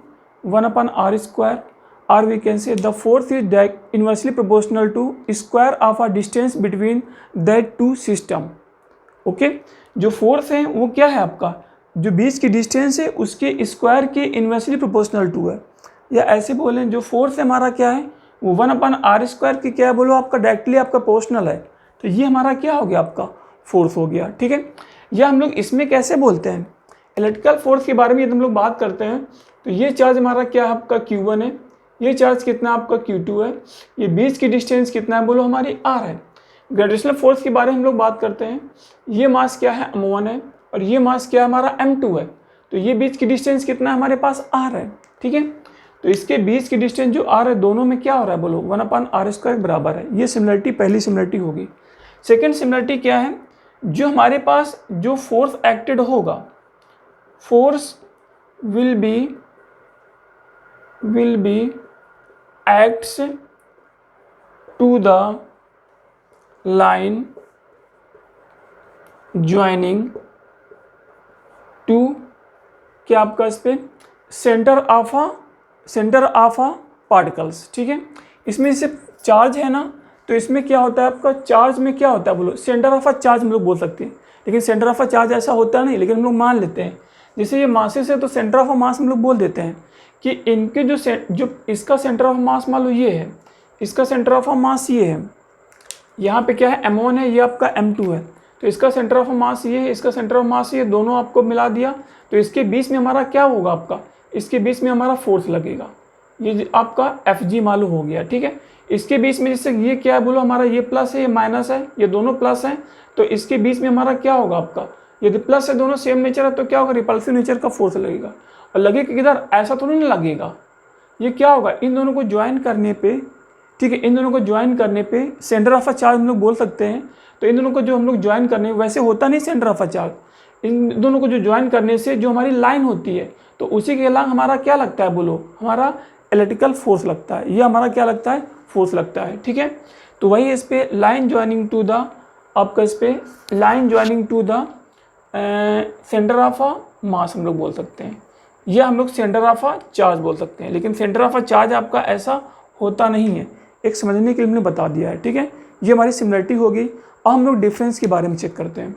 1/r², और we can say the force is inversely proportional to square of a distance between that two system. Okay, जो फोर्स है वो क्या है, आपका जो बीच की डिस्टेंस है उसके स्क्वायर के इन्वर्सली प्रोपोर्शनल टू है। या ऐसे बोलें, जो फोर्स है हमारा क्या है, वो 1/r² की क्या है बोलो, आपका डायरेक्टली आपका प्रोपोर्शनल है। तो ये हमारा क्या हो गया, आपका फोर्स हो गया, ठीक है। या हम लोग इसमें कैसे बोलते हैं, इलेक्ट्रिकल फोर्स के बारे में यदि हम लोग बात करते हैं तो ये चार्ज हमारा क्या है, आपका Q1 है। ये चार्ज कितना आपका Q2 है। ये बीच की डिस्टेंस कितना है बोलो, हमारी R है। ग्रेविटेशनल फोर्स के बारे में हम लोग बात करते हैं, ये मास क्या है, M1 है, और ये मास क्या है, हमारा M2 है। तो ये बीच की डिस्टेंस कितना है, हमारे पास R है, ठीक है। तो इसके बीच की डिस्टेंस जो R है, दोनों में क्या हो रहा है बोलो, 1/r² बराबर है। ये सिमिलरिटी पहली सिमिलरिटी होगी। सेकेंड सिमिलरिटी क्या है, जो हमारे पास जो फोर्स एक्टेड होगा, force will be acts to the line joining to क्या आपका इस पे सेंटर ऑफ अ पार्टिकल्स। ठीक है, इसमें सिर्फ चार्ज है ना, तो इसमें क्या होता है आपका चार्ज में क्या होता है बोलो, सेंटर ऑफ अ चार्ज हम लोग बोल सकते हैं, लेकिन सेंटर ऑफ अ चार्ज ऐसा होता नहीं, लेकिन हम लोग मान लेते हैं जैसे ये मासेस है तो सेंटर ऑफ अ मास हम लोग बोल देते हैं कि इनके जो इसका सेंटर ऑफ मास मान लो ये है, इसका सेंटर ऑफ मास ये है, यहाँ पे क्या है m1 है, ये आपका m2 है, तो इसका सेंटर ऑफ मास ये है, इसका सेंटर ऑफ मास ये, दोनों आपको मिला दिया, तो इसके बीच में हमारा क्या होगा आपका, इसके बीच में हमारा फोर्स लगेगा, ये आपका Fg मालूम हो गया। ठीक है, इसके बीच में जैसे ये क्या है बोलो, हमारा ये प्लस है ये माइनस है, ये दोनों प्लस हैं, तो इसके बीच में हमारा क्या होगा आपका, यदि प्लस है दोनों सेम नेचर है तो क्या होगा, रिपल्सिव नेचर का फोर्स लगेगा। और लगेगा किधर, ऐसा तो नहीं लगेगा, ये क्या होगा, इन दोनों को ज्वाइन करने पे, ठीक है, इन दोनों को ज्वाइन करने पे सेंटर ऑफ अ चार्ज हम लोग बोल सकते हैं। तो इन दोनों को जो हम लोग ज्वाइन करने, वैसे होता नहीं सेंटर ऑफ अ चार्ज, इन दोनों को जो ज्वाइन करने से जो हमारी लाइन होती है, तो उसी के अलावा हमारा क्या लगता है बोलो, हमारा इलेक्ट्रिकल फोर्स लगता है, ये हमारा क्या लगता है, फोर्स लगता है। ठीक है, तो वही इस पे लाइन ज्वाइनिंग टू द, आपका इस पे line joining to the centre of a mass हम लोग बोल सकते हैं, या हम लोग सेंटर ऑफ अ चार्ज बोल सकते हैं, लेकिन सेंटर ऑफ अ चार्ज आपका ऐसा होता नहीं है, एक समझने के लिए हमने बता दिया है। ठीक है, ये हमारी सिमिलरिटी होगी। अब हम लोग डिफरेंस के बारे में चेक करते हैं।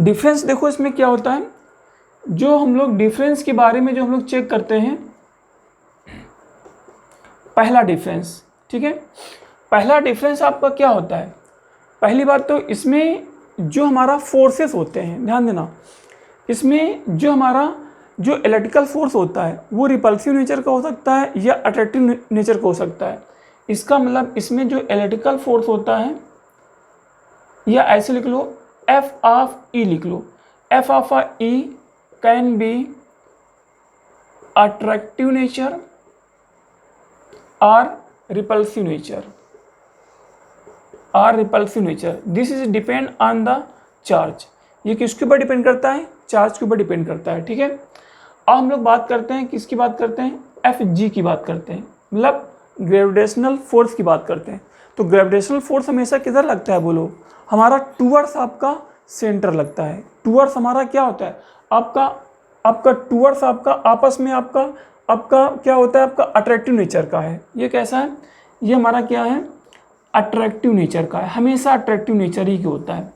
डिफरेंस देखो इसमें क्या होता है, जो हम लोग डिफरेंस के बारे में जो हम लोग चेक करते हैं, पहला डिफरेंस, ठीक है, पहला डिफरेंस आपका क्या होता है, पहली बात तो इसमें जो हमारा फोर्सेस होते हैं, ध्यान देना, इसमें जो हमारा जो इलेक्ट्रिकल फोर्स होता है वो रिपल्सिव नेचर का हो सकता है या अट्रैक्टिव नेचर का हो सकता है। इसका मतलब इसमें जो इलेक्ट्रिकल फोर्स होता है, या ऐसे लिख लो एफ ऑफ ई लिख लो, F of E can be attractive nature और repulsive nature, this is depend on the charge. ये किसके ऊपर डिपेंड करता है, चार्ज के ऊपर डिपेंड करता है। ठीक है, अब हम लोग बात करते हैं किसकी बात करते हैं, Fg की बात करते हैं, मतलब ग्रेविटेशनल फोर्स की बात करते हैं। तो ग्रेविटेशनल फोर्स हमेशा किधर लगता है बोलो, हमारा टूवर्ड्स आपका सेंटर लगता है। टूवर्ड्स हमारा क्या होता है, आपका टूवर्ड्स आपका आपस में आपका क्या होता है, आपका अट्रैक्टिव नेचर का है। ये कैसा है, ये हमारा क्या है, अट्रैक्टिव नेचर का है, हमेशा अट्रैक्टिव नेचर ही होता है।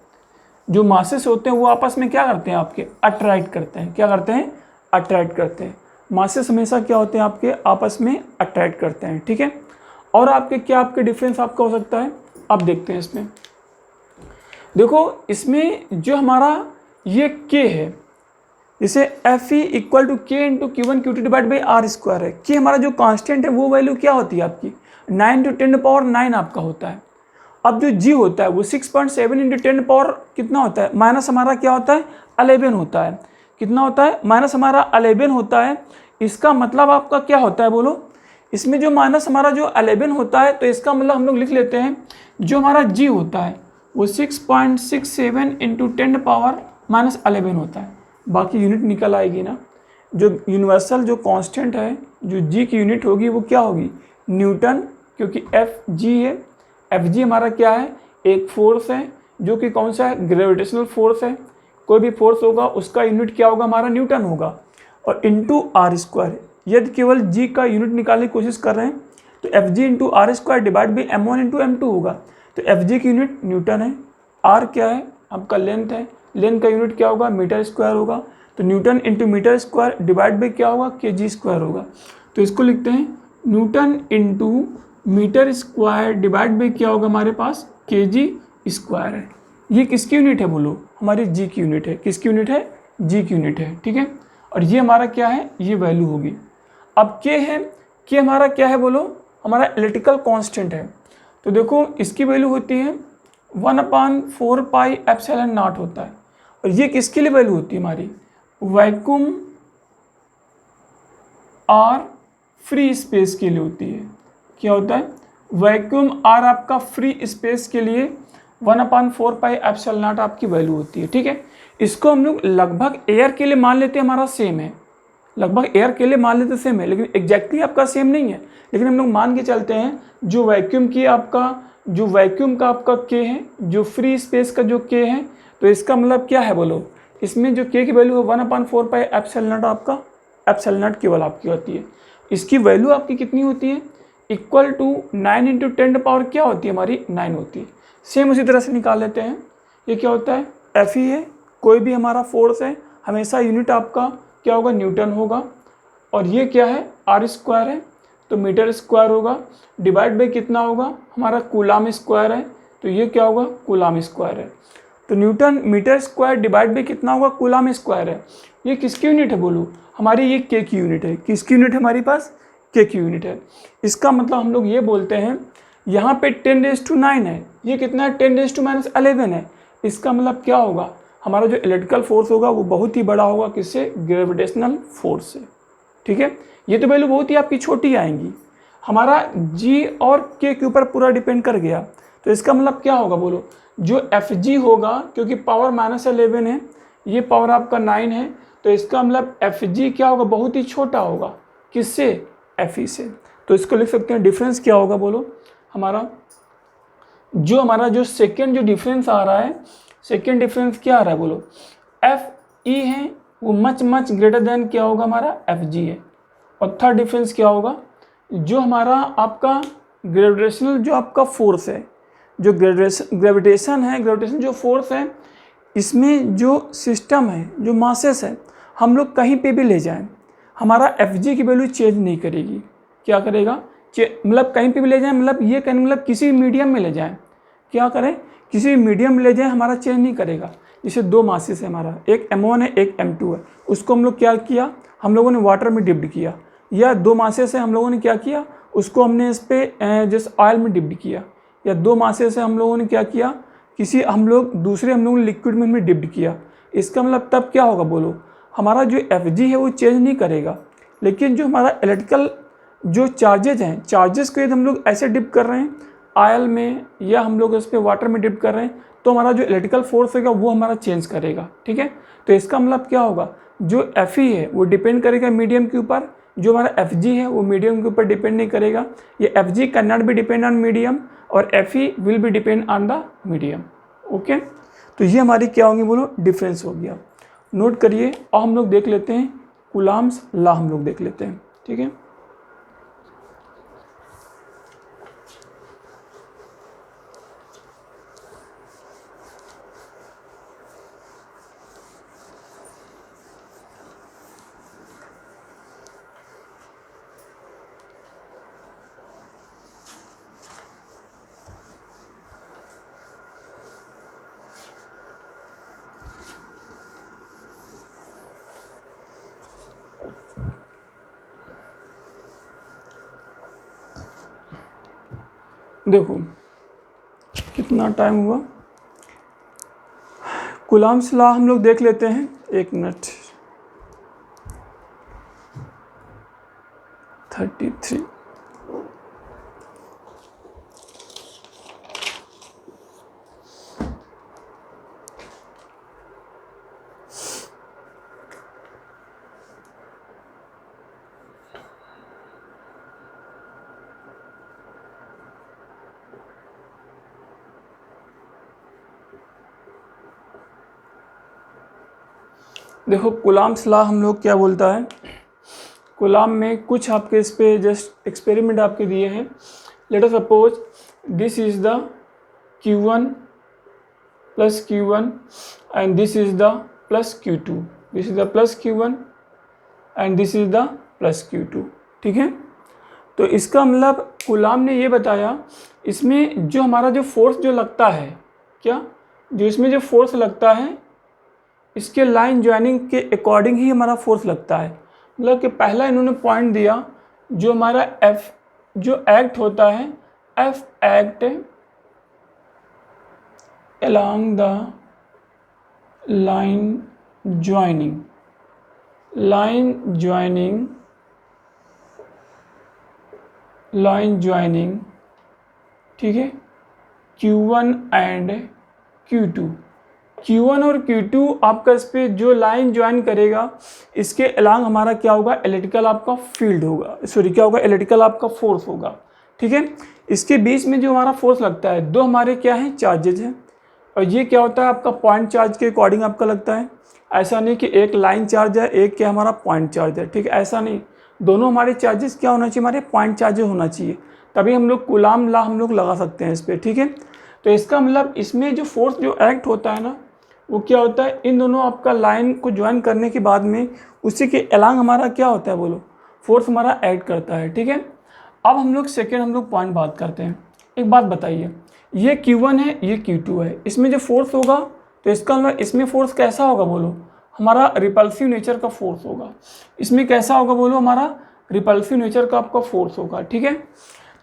जो मासेस होते हैं वो आपस में क्या करते हैं, आपके अट्रैक्ट करते हैं, क्या करते हैं, अट्रैक्ट करते हैं। मासेस हमेशा क्या होते हैं, आपके आपस में अट्रैक्ट करते हैं। ठीक है, और आपके क्या आपके डिफरेंस आपका हो सकता है, अब देखते हैं इसमें। देखो इसमें जो हमारा ये K है, जैसे Fe equal to K into Q1 Q2 divide by R square है। K हमारा जो कांस्टेंट है वो वैल्यू क्या होती है आपकी, 9 × 10⁻9 आपका होता है। अब जो G होता है वो 6.7 × 10 कितना होता है, माइनस हमारा क्या होता है, 11 होता है। कितना होता है, माइनस हमारा 11 होता है। इसका मतलब आपका क्या होता है बोलो, इसमें जो माइनस हमारा जो 11 होता है, तो इसका मतलब हम लोग लिख लेते हैं जो हमारा G होता है वो 6.67 × 10⁻11 होता है। बाकी यूनिट निकल आएगी ना, जो यूनिवर्सल जो कांस्टेंट है, जो G की यूनिट होगी वो क्या होगी, न्यूटन, क्योंकि Fg है। Fg हमारा क्या है, एक फोर्स है जो कि कौन सा है, ग्रेविटेशनल फोर्स है। कोई भी फोर्स होगा उसका यूनिट क्या होगा, हमारा न्यूटन होगा, और इंटू आर स्क्वायर। यदि केवल G का यूनिट निकालने की कोशिश कर रहे हैं तो Fg into R square divide by m1 × m2 होगा। तो Fg की यूनिट न्यूटन है, R क्या है आपका लेंथ है, लेंथ का यूनिट क्या होगा, मीटर स्क्वायर होगा। तो newton into metre square divide by क्या होगा, kg स्क्वायर होगा। तो इसको लिखते हैं newton into metre square divide by क्या होगा हमारे पास, kg स्क्वायर है। ये किसकी यूनिट है बोलो, हमारी G की यूनिट है। किसकी यूनिट है, G की यूनिट है। ठीक है, और ये हमारा क्या है, ये वैल्यू होगी। अब K है, K हमारा क्या है बोलो, हमारा इलेक्ट्रिकल कांस्टेंट है। तो देखो इसकी वैल्यू होती है 1/4πε0 होता है। और ये किसके लिए वैल्यू होती है हमारी, वैक्यूम और फ्री स्पेस के लिए होती है। क्या होता है, वैक्यूम और आपका फ्री स्पेस के लिए 1/4πε0 आपकी वैल्यू होती है। ठीक है, इसको हम लोग लगभग एयर के लिए मान लेते हैं हमारा सेम है, लगभग एयर के लिए मान लेते सेम है, लेकिन एग्जैक्टली आपका सेम नहीं है, लेकिन हम लोग मान के चलते हैं जो वैक्यूम का आपका के है, जो फ्री स्पेस का जो के है, तो इसका मतलब क्या है बोलो, इसमें जो के की वैल्यू है 1/4 पाई एप्सिलॉन नॉट, आपका एप्सिलॉन नॉट केवल आपकी होती है। इसकी वैल्यू आपकी कितनी होती है, इक्वल टू 9 × 10 क्या होती है हमारी, 9 होती है। सेम उसी तरह से निकाल लेते हैं। ये क्या होता है, एफ ई है, कोई भी हमारा फोर्स है हमेशा यूनिट आपका क्या होगा, न्यूटन होगा, और ये क्या है, आर स्क्वायर है, तो मीटर स्क्वायर होगा, डिवाइड बाई कितना होगा हमारा, कूलाम स्क्वायर है, तो ये क्या होगा, कूलाम स्क्वायर है। तो newton metre square divide by कितना होगा, कूलाम स्क्वायर है। ये किसकी यूनिट है बोलो, हमारी ये के की यूनिट है। किसकी यूनिट है हमारे पास, के की यूनिट है। इसका मतलब हम लोग ये बोलते हैं, यहाँ पे 10⁻⁹ है, ये कितना है, 10⁻⁻11 है। इसका मतलब क्या होगा, हमारा जो इलेक्ट्रिकल फोर्स होगा वो बहुत ही बड़ा होगा, किससे, ग्रेविटेशनल फोर्स से। ठीक है, ये तो वैल्यू बहुत ही आपकी छोटी आएंगी, हमारा जी और के ऊपर पूरा डिपेंड कर गया। तो इसका मतलब क्या होगा बोलो, जो एफ जी होगा, क्योंकि पावर -11 है, ये पावर आपका 9 है, तो इसका मतलब एफ जी क्या होगा, बहुत ही छोटा होगा, किससे, एफ ई से। तो इसको लिख सकते हैं, डिफरेंस क्या होगा बोलो, हमारा जो सेकेंड जो डिफरेंस आ रहा है, सेकेंड डिफरेंस क्या आ रहा है बोलो, एफ ई है, वो मच ग्रेटर देन क्या होगा, हमारा एफ जी है। और थर्ड डिफरेंस क्या होगा, जो हमारा आपका ग्रेविटेशनल जो आपका फोर्स है, जो ग्रेविटेशन जो फोर्स है, इसमें जो सिस्टम है, जो मासेस है, हम लोग कहीं पे भी ले जाएं, हमारा एफ जी की वैल्यू चेंज नहीं करेगी। क्या करेगा, मतलब कहीं पे भी ले जाएं, मतलब ये कहने मतलब किसी मीडियम में ले जाएं, क्या करें, किसी मीडियम में ले जाएं, हमारा चेंज नहीं करेगा। जैसे दो मासेस है हमारा, एक M1 है, एक M2 है, उसको हम लोग क्या किया, हम लोगों ने वाटर में डिप्ड किया, या दो मासेस है, हम लोगों ने क्या किया, उसको हमने इस पर जैसे ऑयल में डिप्ड किया, या दो मासेस है, हम लोगों ने क्या किया, हम लोगों ने लिक्विड में हमने डिप्ड किया। इसका मतलब तब क्या होगा बोलो, हमारा जो एफ जी है वो चेंज नहीं करेगा, लेकिन जो हमारा इलेक्ट्रिकल जो चार्जेज हैं, चार्जेस को यदि हम लोग ऐसे डिप कर रहे हैं ऑयल में, या हम लोग इस पर वाटर में डिप कर रहे हैं, तो हमारा जो इलेक्ट्रिकल फोर्स होगा वो हमारा चेंज करेगा। ठीक है, तो इसका मतलब क्या होगा, जो एफ ई है वो डिपेंड करेगा मीडियम के ऊपर, जो हमारा एफ जी है वो मीडियम के ऊपर डिपेंड नहीं करेगा। ये F G can not be depend on medium, और F E will be depend on the medium. Okay, तो ये हमारी क्या होंगी बोलो, डिफरेंस हो गया। नोट करिए, और हम लोग देख लेते हैं कूलाम्स लॉ, हम लोग देख लेते हैं। ठीक है, देखो कितना टाइम हुआ, कूलाम्स लॉ हम लोग देख लेते हैं, 1 मिनट, 33। देखो कूलाम्स लॉ हम लोग क्या बोलता है, कूलाम में कुछ आपके इस पे जस्ट एक्सपेरिमेंट आपके दिए हैं। Let us suppose this is the Q1 plus Q1 and this is the plus Q2, this is the plus Q1 and this is the plus Q2। ठीक है, तो इसका मतलब कूलाम ने ये बताया, इसमें जो हमारा जो फोर्स जो लगता है, क्या जो इसमें जो फोर्स लगता है, इसके लाइन ज्वाइनिंग के अकॉर्डिंग ही हमारा फोर्स लगता है। मतलब कि पहला इन्होंने पॉइंट दिया, जो हमारा एफ जो एक्ट होता है, F act along the line joining ठीक है, Q1 एंड Q2, Q1 और Q2 आपका इस पर जो लाइन ज्वाइन करेगा इसके अलांग हमारा क्या होगा, इलेक्ट्रिकल आपका फील्ड होगा, सॉरी क्या होगा, इलेक्ट्रिकल आपका फोर्स होगा। ठीक है, इसके बीच में जो हमारा फोर्स लगता है, दो हमारे क्या हैं, चार्जेज हैं, और ये क्या होता है आपका पॉइंट चार्ज के अकॉर्डिंग आपका लगता है। ऐसा नहीं कि एक लाइन चार्ज है, एक क्या हमारा पॉइंट चार्ज है। ठीक है, ऐसा नहीं, दोनों हमारे चार्जेस क्या होना चाहिए, हमारे पॉइंट चार्जेस होना चाहिए, तभी हम लोग कूलाम लॉ हम लोग लगा सकते हैं इस पर। ठीक है, तो इसका मतलब इसमें जो फोर्स जो एक्ट होता है ना, वो क्या होता है, इन दोनों आपका लाइन को ज्वाइन करने के बाद में उसी के अलांग हमारा क्या होता है, बोलो, फोर्स हमारा एक्ट करता है। ठीक है, अब हम लोग सेकेंड हम लोग पॉइंट बात करते हैं। एक बात बताइए, ये Q1 है, ये Q2 है, इसमें जो फोर्स होगा तो इसका मतलब इसमें फोर्स कैसा होगा, बोलो, हमारा रिपल्सिव नेचर का फोर्स होगा। इसमें कैसा होगा, बोलो, हमारा रिपल्सिव नेचर का आपका फोर्स होगा। ठीक है,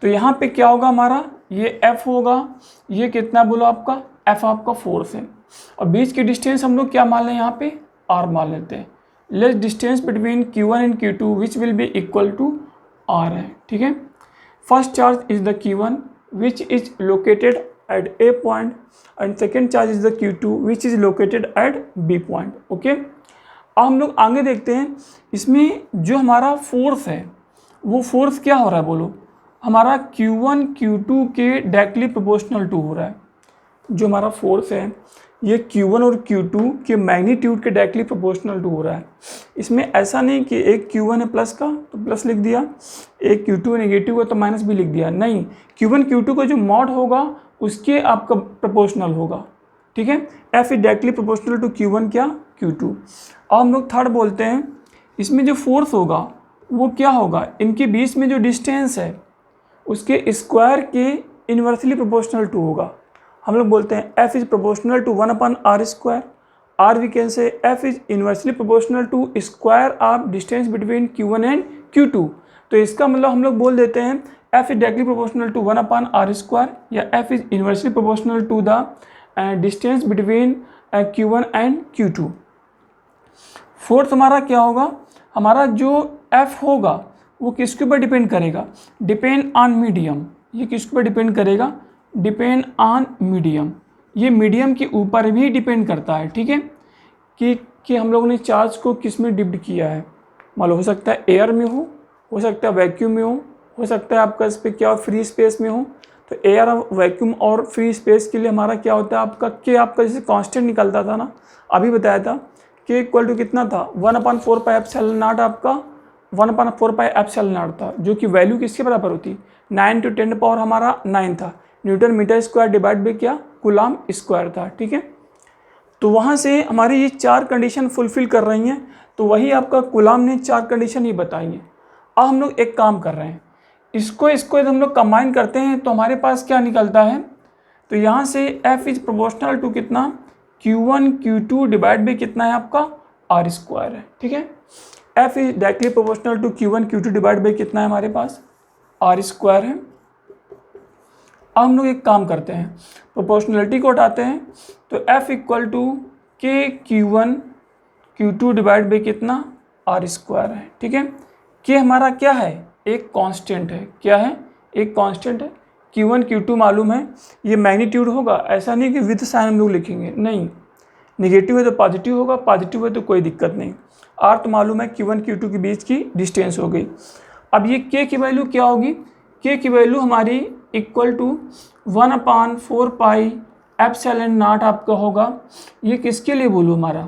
तो यहाँ पे क्या होगा हमारा, ये F होगा, ये कितना बोलो आपका F आपका फोर्स है, और बीच की डिस्टेंस हम लोग क्या मान लें, यहाँ पे R मान लेते हैं। Less distance between Q1 and Q2 which will be equal to R है। ठीक है, first charge is the Q1 which is located at A point and second charge is the Q2 which is located at B point. Okay, अब हम लोग आगे देखते हैं, इसमें जो हमारा फोर्स है वो फोर्स क्या हो रहा है, बोलो, हमारा Q1 Q2 के डायरेक्टली प्रोपोर्शनल टू हो रहा है। जो हमारा फोर्स है ये Q1 और Q2 के मैग्नीट्यूड के डायरेक्टली प्रोपोर्शनल टू हो रहा है। इसमें ऐसा नहीं कि एक Q1 है प्लस का तो प्लस लिख दिया, एक Q2 नेगेटिव है तो माइनस भी लिख दिया, नहीं, Q1 Q2 का जो मॉड होगा उसके आपका प्रोपोर्शनल होगा। ठीक है, F is directly proportional to Q1 क्या, Q2। अब हम लोग थर्ड बोलते हैं, इसमें जो फोर्स होगा वो क्या होगा, इनके बीच में जो डिस्टेंस है उसके स्क्वायर के इन्वर्सली प्रोपोर्शनल टू होगा। हम लोग बोलते हैं F is proportional to 1/r square, R we can say F is inversely proportional to square of distance between Q1 and Q2। तो इसका मतलब हम लोग बोल देते हैं F is directly proportional to 1/r square, या F is inversely proportional to the distance between Q1 and Q2। Fourth हमारा क्या होगा, हमारा जो F होगा वो किसके ऊपर डिपेंड करेगा, डिपेंड ऑन मीडियम। ये किसके ऊपर डिपेंड करेगा, डिपेंड ऑन मीडियम। ये मीडियम के ऊपर भी डिपेंड करता है। ठीक है, कि हम लोगों ने चार्ज को किस में डिप्ड किया है, मालूम हो सकता है एयर में हो सकता है वैक्यूम में हो सकता है आपका इस पर क्या फ्री स्पेस में हो। तो एयर, वैक्यूम और फ्री स्पेस के लिए हमारा क्या होता है आपका, के आपका जैसे कांस्टेंट निकलता था ना, अभी बताया था के इक्वल टू कितना था, 1/4πε0 आपका 1/4πε0 था, जो कि वैल्यू किसके बराबर होती, 9 × 10 हमारा 9 था, newton metre square divide by क्या, कूलाम स्क्वायर था। ठीक है, तो वहाँ से हमारी ये चार कंडीशन फुलफिल कर रही हैं, तो वही आपका कूलाम ने चार कंडीशन ही बताई हैं। अब हम लोग एक काम कर रहे हैं, इसको यदि हम लोग कंबाइन करते हैं तो हमारे पास क्या निकलता है, तो यहाँ से F इज प्रोपोर्शनल टू कितना, Q1 Q2 डिवाइड बाई कितना है आपका R स्क्वायर है। ठीक है, F is directly proportional to Q1 Q2 divide by कितना है हमारे पास R स्क्वायर है। अब हम लोग एक काम करते हैं, प्रोपोर्शनलिटी को हटाते हैं, तो F इक्वल टू के Q1 Q2 डिवाइड बाई कितना R स्क्वायर है। ठीक है, के हमारा क्या है, एक कांस्टेंट है, क्या है, एक कांस्टेंट है। Q1 Q2 मालूम है, ये मैग्नीट्यूड होगा, ऐसा नहीं कि विद साइन हम लोग लिखेंगे, नहीं, निगेटिव है तो पॉजिटिव होगा, पॉजिटिव है तो कोई दिक्कत नहीं। R तो मालूम है Q1 Q2 के बीच की डिस्टेंस हो गई। अब ये के की वैल्यू क्या होगी, के की वैल्यू हमारी इक्वल टू 1/4πε0 आपका होगा। ये किसके लिए बोलो, हमारा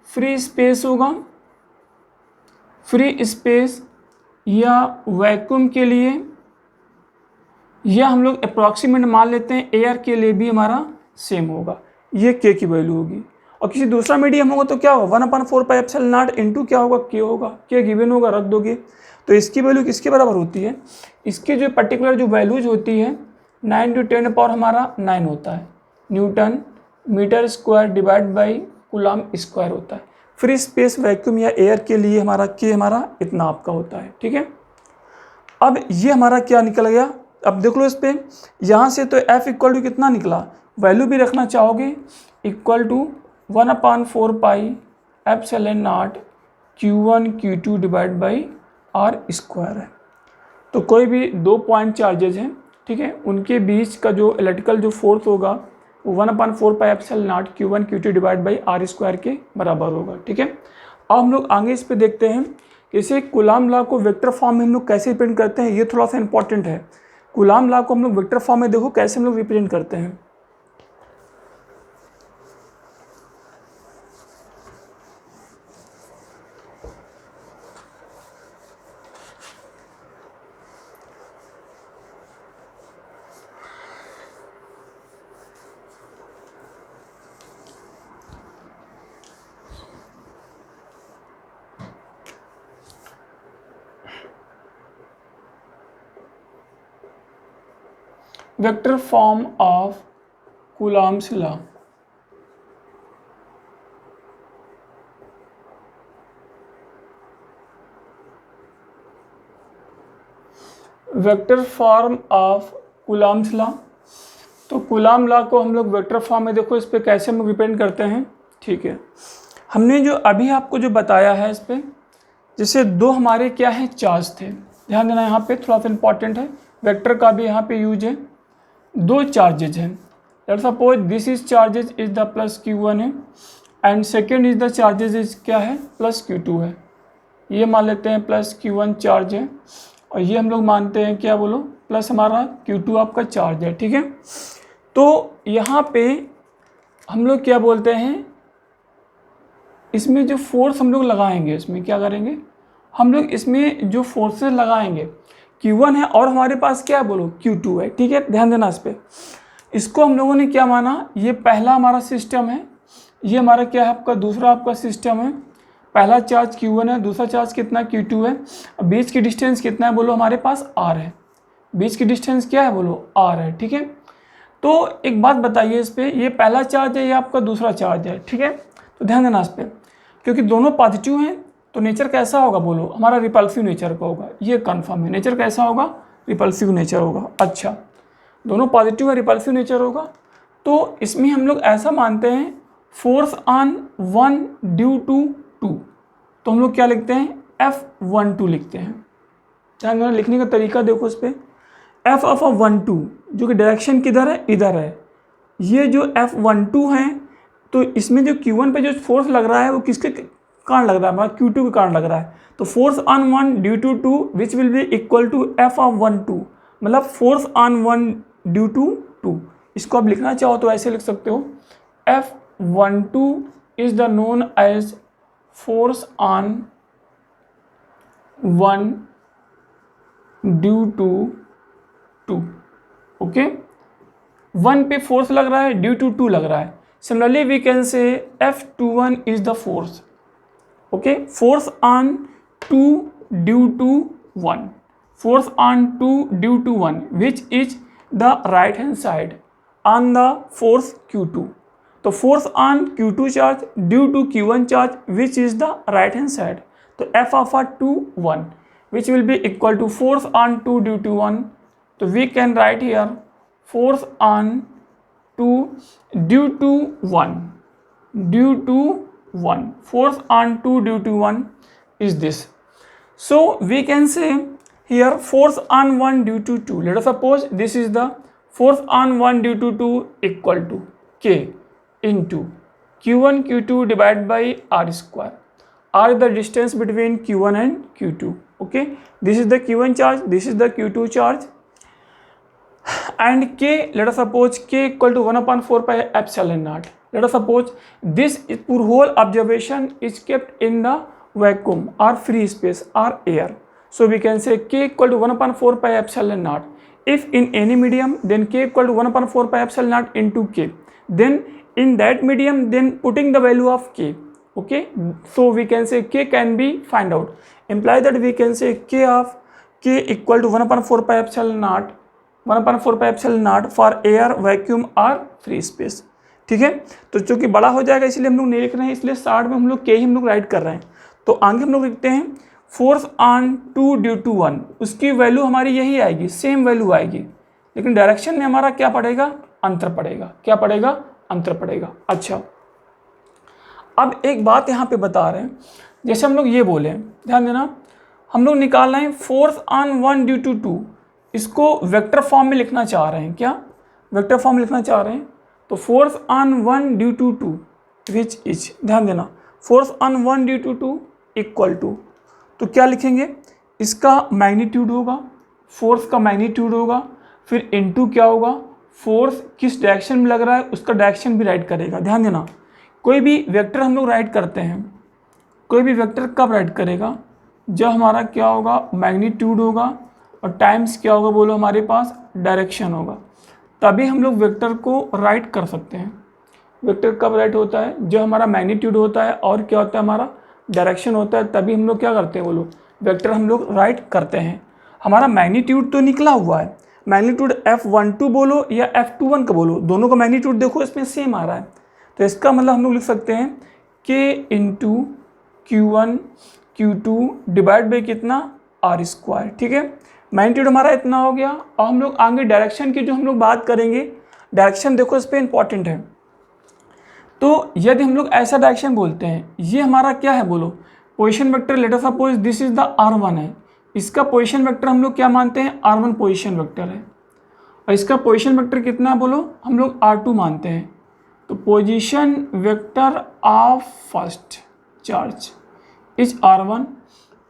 फ्री स्पेस होगा, फ्री स्पेस या वैक्यूम के लिए, या हम लोग अप्रॉक्सीमेट मान लेते हैं एयर के लिए भी हमारा सेम होगा। ये के की वैल्यू होगी, और किसी दूसरा मीडियम होगा तो क्या होगा, 1/4πε0 इंटू क्या होगा, के होगा, के गिवन होगा, रख दोगे तो इसकी वैल्यू किसके बराबर होती है, इसके जो पर्टिकुलर जो वैल्यूज होती है 9 × 10 पावर हमारा 9 होता है, newton metre square divide by coulomb square होता है। फ्री स्पेस वैक्यूम या एयर के लिए हमारा के हमारा इतना आपका होता है। ठीक है, अब ये हमारा क्या निकल गया, अब देख लो इस पर, यहाँ से तो F इक्वल टू कितना निकला, वैल्यू भी रखना चाहोगे, equal to 1/4πε0 Q1 Q2 divide by R square है। तो कोई भी दो पॉइंट चार्जेज हैं, ठीक है, उनके बीच का जो इलेक्ट्रिकल जो फोर्स होगा 1/4πε0 Q1 Q2 divide by R square के बराबर होगा। ठीक है, अब हम लोग आगे इस पे देखते हैं कि इसे कूलाम लॉ को वेक्टर फॉर्म में हम लोग कैसे रिप्रेजेंट करते हैं। ये थोड़ा सा इंपॉर्टेंट है। कूलाम लॉ को हम लोग वेक्टर फॉर्म में देखो कैसे हम लोग रिप्रेजेंट करते हैं। Vector form of coulombs law. Vector form of coulombs law, तो कूलाम लॉ को हम लोग वेक्टर फॉर्म में देखो इस पे कैसे हम लोग रिप्रेजेंट करते हैं। ठीक है, हमने जो अभी आपको जो बताया है इस पे, जैसे दो हमारे क्या है चार्ज थे, ध्यान देना यहाँ पे थोड़ा सा इंपॉर्टेंट है, वेक्टर का भी यहाँ पे यूज है। दो चार्जेज हैं, let suppose this is charges is the plus Q1 है and second is the charges is क्या है प्लस Q2 है। ये मान लेते हैं प्लस Q1 चार्ज है और ये हम लोग मानते हैं क्या बोलो प्लस हमारा Q2 आपका चार्ज है। ठीक है, तो यहाँ पे हम लोग क्या बोलते हैं, इसमें जो फोर्स हम लोग लगाएंगे, इसमें क्या करेंगे हम लोग, इसमें जो फोर्सेस लगाएंगे Q1 है और हमारे पास क्या है बोलो Q2 है। ठीक है, ध्यान देना इस पे। इसको हम लोगों ने क्या माना, ये पहला हमारा सिस्टम है, ये हमारा क्या है आपका दूसरा आपका सिस्टम है। पहला चार्ज Q1 है, दूसरा चार्ज कितना Q2 है। बीच की डिस्टेंस कितना है बोलो हमारे पास R है, बीच की डिस्टेंस क्या है बोलो R है। ठीक है, तो एक बात बताइए इस पर, ये पहला चार्ज है, ये आपका दूसरा चार्ज है। ठीक है, तो ध्यान देना इस पर, क्योंकि दोनों पॉजिटिव हैं तो नेचर कैसा होगा बोलो हमारा रिपल्सिव नेचर का होगा, ये कन्फर्म है। नेचर कैसा होगा, रिपल्सिव नेचर होगा। अच्छा, दोनों पॉजिटिव है, रिपल्सिव नेचर होगा, तो इसमें हम लोग ऐसा मानते हैं force on one due to two, तो हम लोग क्या लिखते हैं F12 लिखते हैं। ध्यान देना, लिखने का तरीका देखो इस पर, F12 जो कि डायरेक्शन किधर है, इधर है। ये जो F12 है, तो इसमें जो Q1 पे जो फोर्स लग रहा है वो किसके कारण लग रहा है, हमारा Q2 के कारण लग रहा है। तो force on one due to two which will be equal to F12, मतलब force on one due to two. इसको आप लिखना चाहो तो ऐसे लिख सकते हो, F12 is the known as force on one due to two. Okay, one पे फोर्स लग रहा है, ड्यू टू टू लग रहा है। Similarly we can say F21 is the force, okay, force on two due to one, force on two due to one which is the right hand side on the force Q2। तो force on Q2 charge due to Q1 charge which is the right hand side, तो F21 which will be equal to force on 2 due to 1. So we can write here force on 2 due to 1, due to 1, force on 2 due to 1 is this. So we can say here force on 1 due to 2. Let us suppose this is the force on 1 due to 2 equal to K into Q1 Q2 divided by R square. R is the distance between Q1 and Q2. Okay, this is the Q1 charge, this is the Q2 charge, and K, let us suppose K equal to 1/4 pi epsilon naught. Let us suppose this whole observation is kept in the vacuum or free space or air. So we can say K equal to 1/4 pi epsilon naught. If in any medium, then K equal to 1/4 pi epsilon naught into K. Then in that medium, then putting the value of K. Okay, so we can say K can be find out, imply that we can say K of K equal to 1/4 pi epsilon naught, 1/4 pi epsilon naught for air, vacuum or free space. ठीक है, तो चूंकि बड़ा हो जाएगा इसलिए हम लोग नहीं लिख रहे हैं, इसलिए शॉर्ट में हम लोग K ही हम लोग राइट कर रहे हैं। तो आगे हम लोग लिखते हैं फोर्स ऑन 2 ड्यू टू 1, उसकी वैल्यू हमारी यही आएगी, सेम वैल्यू आएगी, लेकिन डायरेक्शन में हमारा क्या पड़ेगा, अंतर पड़ेगा। क्या पड़ेगा, अंतर पड़ेगा। अच्छा, अब एक बात यहाँ पे बता रहे हैं, जैसे हम लोग ये बोले, ध्यान देना, हम लोग निकाल रहे हैं फोर्स ऑन 1 ड्यू टू 2, इसको वेक्टर फॉर्म में लिखना चाह रहे हैं। क्या वेक्टर फॉर्म लिखना चाह रहे हैं, तो force on 1 due to 2 which is, ध्यान देना, force on 1 due to 2 equal to, तो क्या लिखेंगे, इसका मैग्नीट्यूड होगा, फोर्स का मैग्नीट्यूड होगा, फिर इनटू क्या होगा, फोर्स किस डायरेक्शन में लग रहा है उसका डायरेक्शन भी राइट करेगा। ध्यान देना, कोई भी वेक्टर हम लोग राइट करते हैं, कोई भी वेक्टर कब राइट करेगा, जब हमारा क्या होगा, मैग्नीट्यूड होगा और टाइम्स क्या होगा बोलो, हमारे पास डायरेक्शन होगा, तभी हम लोग वेक्टर को राइट कर सकते हैं। वेक्टर कब राइट होता है, जब हमारा मैग्नीट्यूड होता है और क्या होता है, हमारा डायरेक्शन होता है, तभी हम लोग क्या करते हैं बोलो, वेक्टर हम लोग राइट करते हैं। हमारा मैग्नीट्यूड तो निकला हुआ है, मैग्नीट्यूड F12 बोलो या F21 का बोलो, दोनों का मैग्नीट्यूड देखो इसमें सेम आ रहा है, तो इसका मतलब हम लोग लिख सकते हैं K into Q1 Q2 divide by कितना, R स्क्वायर। ठीक है, मैग्नीट्यूड हमारा इतना हो गया। और हम लोग आगे डायरेक्शन की जो हम लोग बात करेंगे, डायरेक्शन देखो इस पर इंपॉर्टेंट है। तो यदि हम लोग ऐसा डायरेक्शन बोलते हैं, ये हमारा क्या है बोलो, position vector, let us suppose this is the R1 है, इसका पोजीशन वेक्टर हम लोग क्या मानते हैं, R1 पोजीशन वेक्टर है, और इसका पोजीशन वेक्टर कितना है बोलो, हम लोग R2 मानते हैं। तो position vector of first charge is R1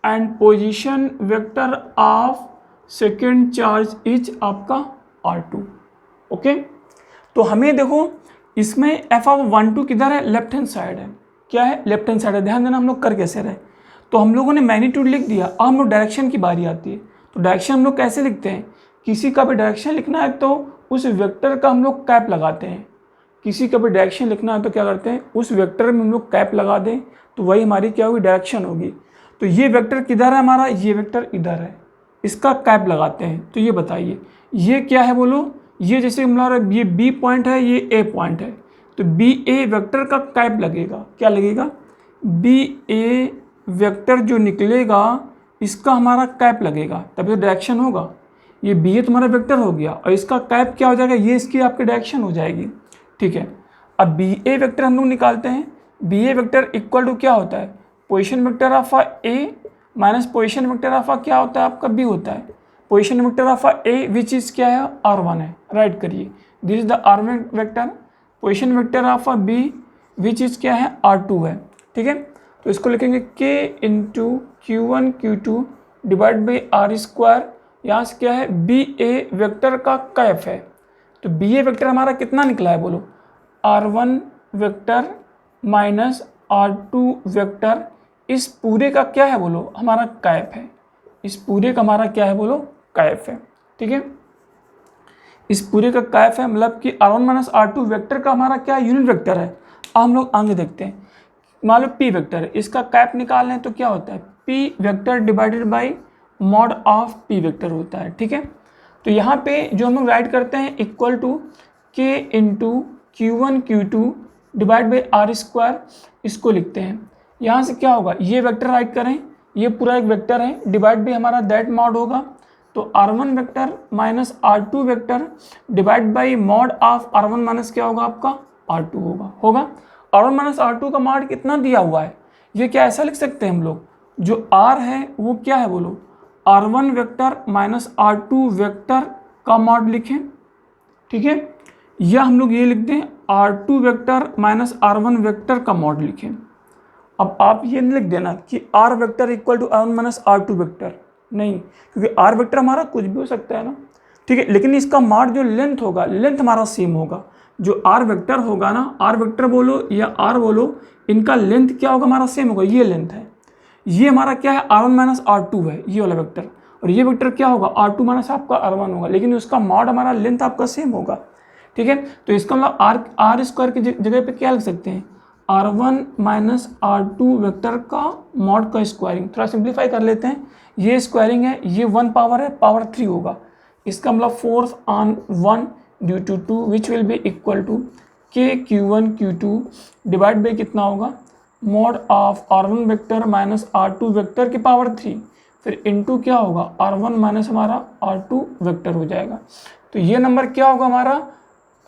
and position vector of second charge is आपका R2। ओके, तो हमें देखो इसमें F12 किधर है, लेफ्ट हैंड साइड है, क्या है, लेफ्ट हैंड साइड है। ध्यान देना हम लोग कर कैसे रहे, तो हम लोगों ने मैग्नीट्यूड लिख दिया, अब हम लोग डायरेक्शन की बारी आती है। तो डायरेक्शन हम लोग कैसे लिखते हैं, किसी का भी डायरेक्शन लिखना है तो उस वेक्टर का हम लोग कैप लगाते हैं, किसी का भी डायरेक्शन लिखना है तो क्या करते हैं, उस वेक्टर में हम लोग कैप लगा दें, तो वही हमारी क्या होगी, डायरेक्शन होगी। तो ये वेक्टर किधर है हमारा, ये वेक्टर इधर है, इसका कैप लगाते हैं। तो ये बताइए ये क्या है बोलो, ये जैसे हमारा ये बी पॉइंट है, ये ए पॉइंट है, तो बी ए वेक्टर का कैप लगेगा, क्या लगेगा, बी ए वेक्टर जो निकलेगा इसका हमारा कैप लगेगा, तभी तो डायरेक्शन होगा। ये बी ए तुम्हारा वेक्टर हो गया और इसका कैप क्या हो जाएगा, ये इसकी आपकी डायरेक्शन हो जाएगी। ठीक है, अब बी ए वेक्टर हम लोग निकालते हैं, B A vector equal to क्या होता है, position vector of A minus position vector of क्या होता है आपका, बी होता है। Position vector of A which is क्या है, R1 है, राइट करिए, this is the R1 vector. Position vector of B which is क्या है, R2 है। ठीक है, तो इसको लिखेंगे K into Q1 Q2 divide by R square, यहाँ से क्या है, बी ए वेक्टर का कैप है। तो बी ए वेक्टर हमारा कितना निकला है बोलो, R1 vector minus R2 vector, इस पूरे का क्या है बोलो, हमारा कैप है, इस पूरे का हमारा क्या है बोलो, कैप है। ठीक है, इस पूरे का कैप है, मतलब कि R1 माइनस R2 वेक्टर का हमारा क्या यूनिट वेक्टर है। अब हम लोग आगे देखते हैं, मान लो P वेक्टर है, इसका कैप निकालना है तो क्या होता है, P vector divided by mod of P vector होता है। ठीक है, तो यहाँ पे जो हम लोग राइट करते हैं equal to K into Q1 Q2 divide by R square, इसको लिखते हैं। यहाँ से क्या होगा, ये वेक्टर राइट करें, ये पूरा एक वेक्टर है, डिवाइड भी हमारा दैट मॉड होगा, तो R1 vector minus R2 vector divide by mod of R1 minus क्या होगा आपका, R2 होगा। R1 माइनस R2 का मॉड कितना दिया हुआ है, ये क्या ऐसा लिख सकते हैं हम लोग, जो R है वो क्या है बोलो, R1 vector minus R2 vector का मॉड लिखें। ठीक है, या हम लोग ये लिख दें R2 vector minus R1 vector का मॉड लिखें। अब आप ये नहीं लिख देना कि R vector equal to R1 minus R2 vector, नहीं, क्योंकि R वेक्टर हमारा कुछ भी हो सकता है ना। ठीक है, लेकिन इसका मॉड जो लेंथ होगा, लेंथ हमारा सेम होगा, जो R वेक्टर होगा ना, R वेक्टर बोलो या R बोलो, इनका लेंथ क्या होगा, हमारा सेम होगा, ये लेंथ है, ये हमारा क्या है, R1 माइनस R2 है, ये वाला वेक्टर, और ये वेक्टर क्या होगा, R2 माइनस आपका R1 होगा, लेकिन उसका मॉड हमारा लेंथ आपका सेम होगा। ठीक है, तो इसका मतलब R स्क्वायर की जगह पे क्या लिख सकते हैं, R1 माइनस R2 वेक्टर का मॉड का स्क्वायरिंग। थोड़ा सिंप्लीफाई कर लेते हैं, ये स्क्वायरिंग है, ये 1 पावर है, पावर 3 होगा, इसका मतलब force on 1 due to 2 which will be equal to K Q1 Q2 divide by कितना होगा, mod of R1 vector minus R2 vector की पावर 3, फिर इनटू क्या होगा, R1 माइनस हमारा R2 वेक्टर हो जाएगा। तो ये नंबर क्या होगा, हमारा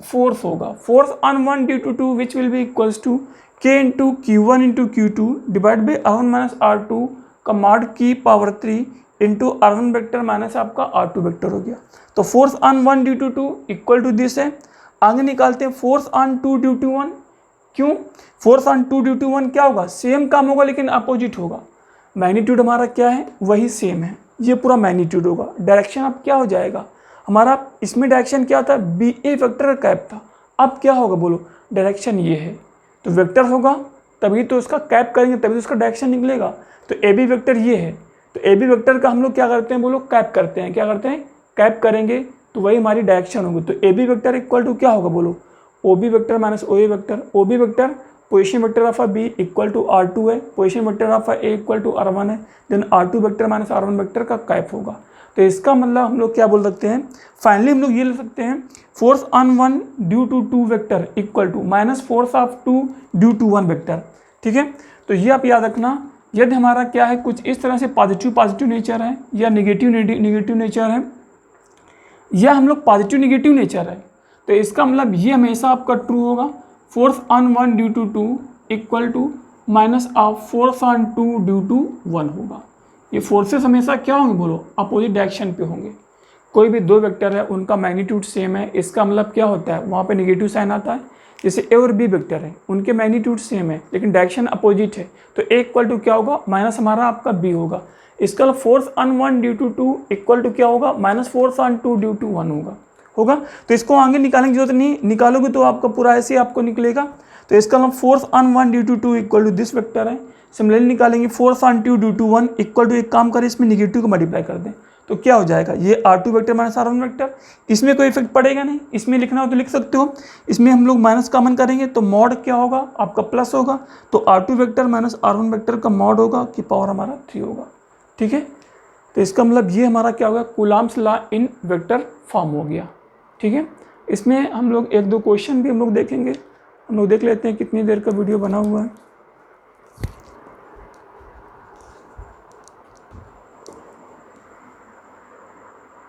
फोर्स होगा, force on 1 due to 2 which will be equals to K into Q1 into Q2 divide by R1 minus R2 का मॉड की power 3 into R1 vector minus आपका R2 वेक्टर हो गया। तो force on 1 due to 2 equal to this है आगे निकालते हैं फोर्स ऑन 2 ड्यू टू 1। क्यों? फोर्स ऑन 2 ड्यू टू 1 क्या होगा? सेम काम होगा लेकिन अपोजिट होगा। मैग्नीट्यूड हमारा क्या है? वही सेम है, ये पूरा मैग्नीट्यूड होगा। डायरेक्शन अब क्या हो जाएगा हमारा? इसमें डायरेक्शन क्या था? बी ए वेक्टर का कैप था। अब क्या होगा बोलो? डायरेक्शन ये है तो वेक्टर होगा, तभी तो उसका कैप करेंगे तभी तो उसका डायरेक्शन निकलेगा। तो ए बी वेक्टर ये है, तो ए बी वेक्टर का हम लोग क्या करते हैं बोलो? कैप करते हैं। क्या करते हैं? कैप करेंगे तो वही हमारी डायरेक्शन होगी। तो A B vector equal to क्या होगा बोलो? O B vector minus O A vector. O B vector position vector of B equal to R2 है, position vector of A equal to R1 है, then R2 vector minus R1 vector का cap होगा। तो इसका मतलब हम लोग क्या बोल सकते हैं? फाइनली हम लोग ये ले सकते हैं force on 1 due to 2 vector equal to minus force of 2 due to 1 vector. ठीक है, तो ये आप याद रखना। यदि हमारा क्या है कुछ इस तरह से पॉजिटिव नेचर है या नेगेटिव नेचर है या हम लोग पॉजिटिव नेगेटिव नेचर है, तो इसका मतलब ये हमेशा आपका ट्रू होगा। Force on 1 due to 2 equal to minus of force on 2 due to 1 होगा। ये फोर्सेस हमेशा क्या होंगे बोलो? अपोजिट डायरेक्शन पे होंगे। कोई भी दो वेक्टर है उनका मैग्नीट्यूड सेम है, इसका मतलब क्या होता है? वहाँ पे नेगेटिव साइन आता है। जैसे ए और बी वेक्टर है, उनके मैग्नीट्यूड सेम है लेकिन डायरेक्शन अपोजिट है, तो ए इक्वल टू क्या होगा? माइनस हमारा आपका बी होगा। इसका force on 1 due to 2 equal to क्या होगा? Minus force on 2 due to 1 होगा। तो इसको आगे निकालने की जरूरत नहीं, निकालोगे तो आपका पूरा ऐसे ही आपको निकलेगा। तो इसका मतलब force on 1 due to 2 equal to this vector है। सिमिलरली निकालेंगे force on 2 due to 1 equal to, एक काम करें इसमें निगेटिव को मल्टीप्लाई कर दें तो क्या हो जाएगा? ये R2 vector minus R1 vector. इसमें कोई इफेक्ट पड़ेगा नहीं, इसमें लिखना हो तो लिख सकते हो। इसमें हम लोग माइनस कॉमन करेंगे तो मॉड क्या होगा? आपका प्लस होगा। तो R2 vector minus R1 vector का मॉड होगा कि पावर हमारा 3 होगा। ठीक है, तो इसका मतलब ये हमारा क्या होगा? Coulomb's law in vector form हो गया। ठीक है, इसमें हम लोग एक दो क्वेश्चन भी हम लोग देखेंगे। हम लोग देख लेते हैं कितनी देर का वीडियो बना हुआ है।